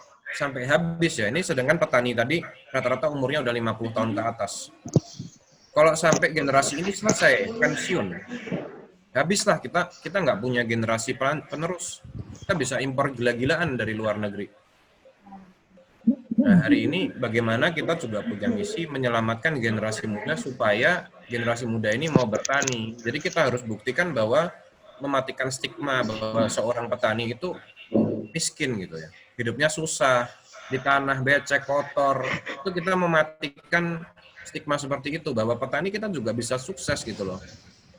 habis ya, ini sedangkan petani tadi rata-rata umurnya udah 50 tahun ke atas. Kalau sampai generasi ini selesai, pensiun, habislah kita nggak punya generasi penerus. Kita bisa impor gila-gilaan dari luar negeri. Nah, hari ini bagaimana kita juga punya misi menyelamatkan generasi muda supaya generasi muda ini mau bertani. Jadi kita harus buktikan bahwa mematikan stigma bahwa seorang petani itu miskin gitu ya. Hidupnya susah, di tanah becek, kotor. Itu kita mematikan stigma seperti itu bahwa petani kita juga bisa sukses gitu loh.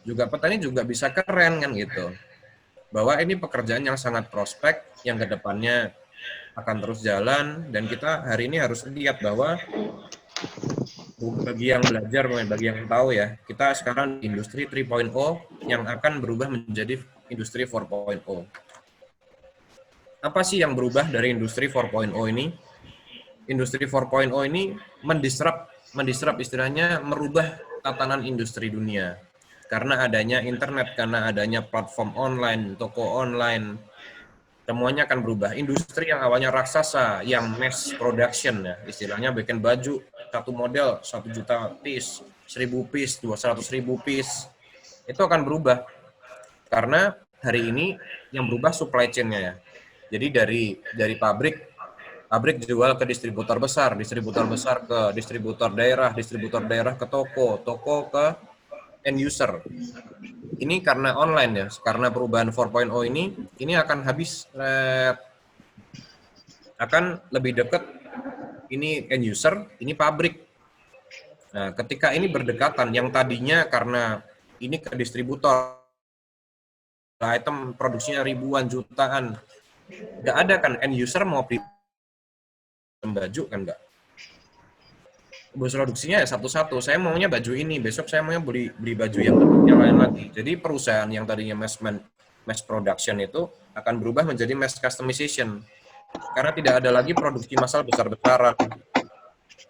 Juga petani juga bisa keren kan gitu. Bahwa ini pekerjaan yang sangat prospek yang kedepannya akan terus jalan dan kita hari ini harus lihat bahwa bagi yang belajar, bagi yang tahu ya, kita sekarang di industri 3.0 yang akan berubah menjadi industri 4.0. Apa sih yang berubah dari industri 4.0 ini? Industri 4.0 ini mendisrupt istilahnya merubah tatanan industri dunia. Karena adanya internet, karena adanya platform online, toko online, semuanya akan berubah. Industri yang awalnya raksasa, yang mass production ya, istilahnya bikin baju, satu model, 1 juta piece, 1000 piece, 200.000 piece, itu akan berubah. Karena hari ini yang berubah supply chain-nya ya. Jadi dari pabrik jual ke distributor besar ke distributor daerah ke toko ke end user. Ini karena online ya, karena perubahan 4.0 ini akan habis, akan lebih dekat, ini end user, ini pabrik. Nah, ketika ini berdekatan, yang tadinya karena ini ke distributor, item produksinya ribuan, jutaan, nggak ada kan end user mau beli baju kan nggak. Bos produksinya ya satu-satu. Saya maunya baju ini, besok saya maunya beli baju yang lain lagi. Jadi perusahaan yang tadinya mass production itu akan berubah menjadi mass customization. Karena tidak ada lagi produksi massal besar-besaran.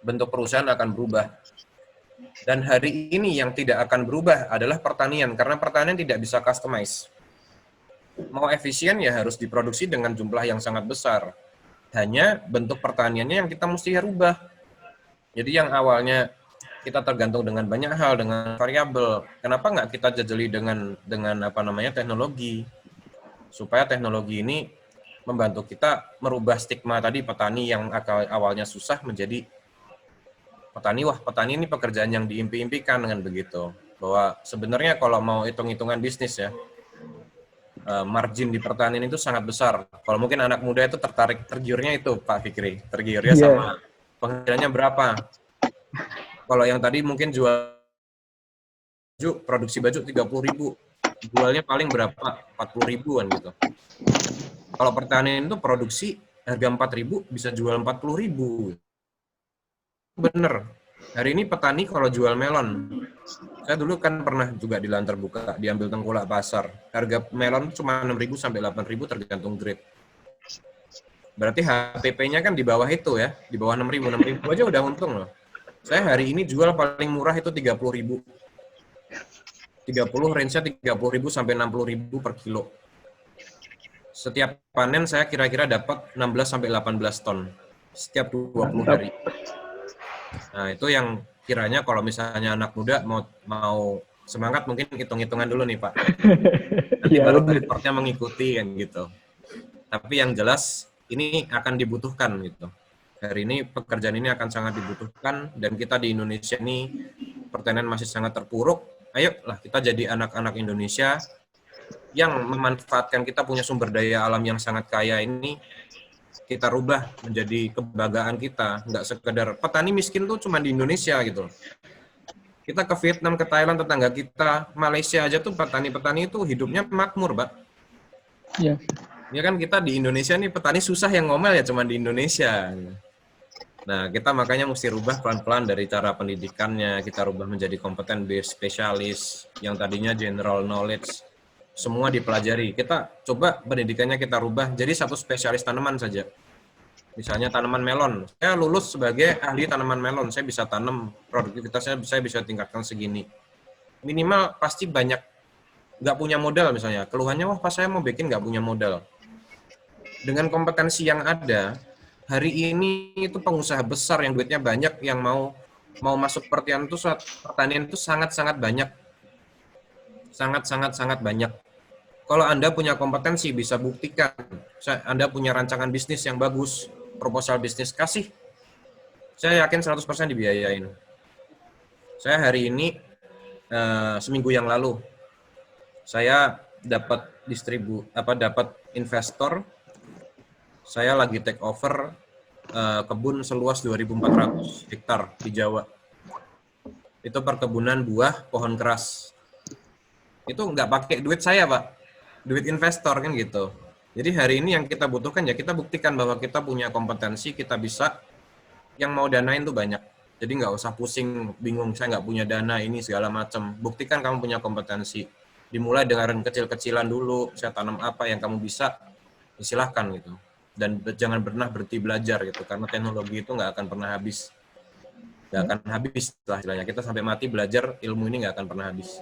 Bentuk perusahaan akan berubah. Dan hari ini yang tidak akan berubah adalah pertanian, karena pertanian tidak bisa customize. Mau efisien ya harus diproduksi dengan jumlah yang sangat besar. Hanya bentuk pertaniannya yang kita mesti rubah. Jadi yang awalnya kita tergantung dengan banyak hal, dengan variabel. Kenapa nggak kita jajali dengan teknologi, supaya teknologi ini membantu kita merubah stigma tadi petani yang awalnya susah menjadi petani. Wah, petani ini pekerjaan yang diimpi-impikan dengan begitu. Bahwa sebenarnya kalau mau hitung-hitungan bisnis ya, margin di pertanian itu sangat besar. Kalau mungkin anak muda itu tergiurnya itu Pak Fikri, tergiurnya sama penghasilannya berapa. Kalau yang tadi mungkin produksi baju 30.000, jualnya paling berapa? 40.000 kan gitu. Kalau pertanian itu produksi harga 4.000 bisa jual 40.000. Bener. Hari ini petani kalau jual melon, saya dulu kan pernah juga di lahan terbuka, diambil tengkulak pasar. Harga melon cuma 6.000 sampai 8.000 tergantung grade. Berarti HPP-nya kan di bawah itu ya, di bawah 6.000 aja udah untung loh. Saya hari ini jual paling murah itu 30.000. 30 range-nya 30.000 sampai 60.000 per kilo. Setiap panen saya kira-kira dapat 16 sampai 18 ton setiap 20 hari. Nah, itu yang kiranya kalau misalnya anak muda mau semangat mungkin hitung-hitungan dulu nih, Pak. Nanti Iya, baru benar. reportnya mengikuti kan gitu. Tapi yang jelas ini akan dibutuhkan gitu. Hari ini pekerjaan ini akan sangat dibutuhkan dan kita di Indonesia ini pertanian masih sangat terpuruk. Ayolah kita jadi anak-anak Indonesia yang memanfaatkan kita punya sumber daya alam yang sangat kaya ini, kita rubah menjadi kebanggaan kita. Nggak sekedar petani miskin tuh cuma di Indonesia gitu. Kita ke Vietnam, ke Thailand, tetangga kita, Malaysia aja tuh petani-petani itu hidupnya makmur, Pak. Iya. Ya kan kita di Indonesia nih petani susah yang ngomel ya cuma di Indonesia. Nah, kita makanya mesti rubah pelan-pelan dari cara pendidikannya, kita rubah menjadi kompeten based spesialis, yang tadinya general knowledge, semua dipelajari. Kita coba pendidikannya kita rubah jadi satu spesialis tanaman saja. Misalnya tanaman melon, saya lulus sebagai ahli tanaman melon, saya bisa tanam, produktivitasnya saya bisa tingkatkan segini. Minimal pasti banyak, nggak punya modal misalnya, keluhannya, wah pas saya mau bikin nggak punya modal. Dengan kompetensi yang ada, hari ini itu pengusaha besar yang duitnya banyak yang mau masuk pertanian itu sangat-sangat banyak. Sangat banyak. Kalau Anda punya kompetensi bisa buktikan, Anda punya rancangan bisnis yang bagus, proposal bisnis kasih. Saya yakin 100% dibiayain. Saya hari ini seminggu yang lalu saya dapat dapat investor. Saya lagi take over kebun seluas 2.400 hektar di Jawa. Itu perkebunan buah pohon keras. Itu nggak pakai duit saya, Pak. Duit investor kan gitu. Jadi hari ini yang kita butuhkan ya kita buktikan bahwa kita punya kompetensi, kita bisa, yang mau danain tuh banyak. Jadi nggak usah pusing, bingung, saya nggak punya dana ini segala macam. Buktikan kamu punya kompetensi. Dimulai dengan kecil-kecilan dulu, saya tanam apa yang kamu bisa, silahkan gitu. Dan jangan pernah berhenti belajar gitu, karena teknologi itu nggak akan pernah habis. Nggak akan habis lah istilahnya. Kita sampai mati belajar ilmu ini nggak akan pernah habis.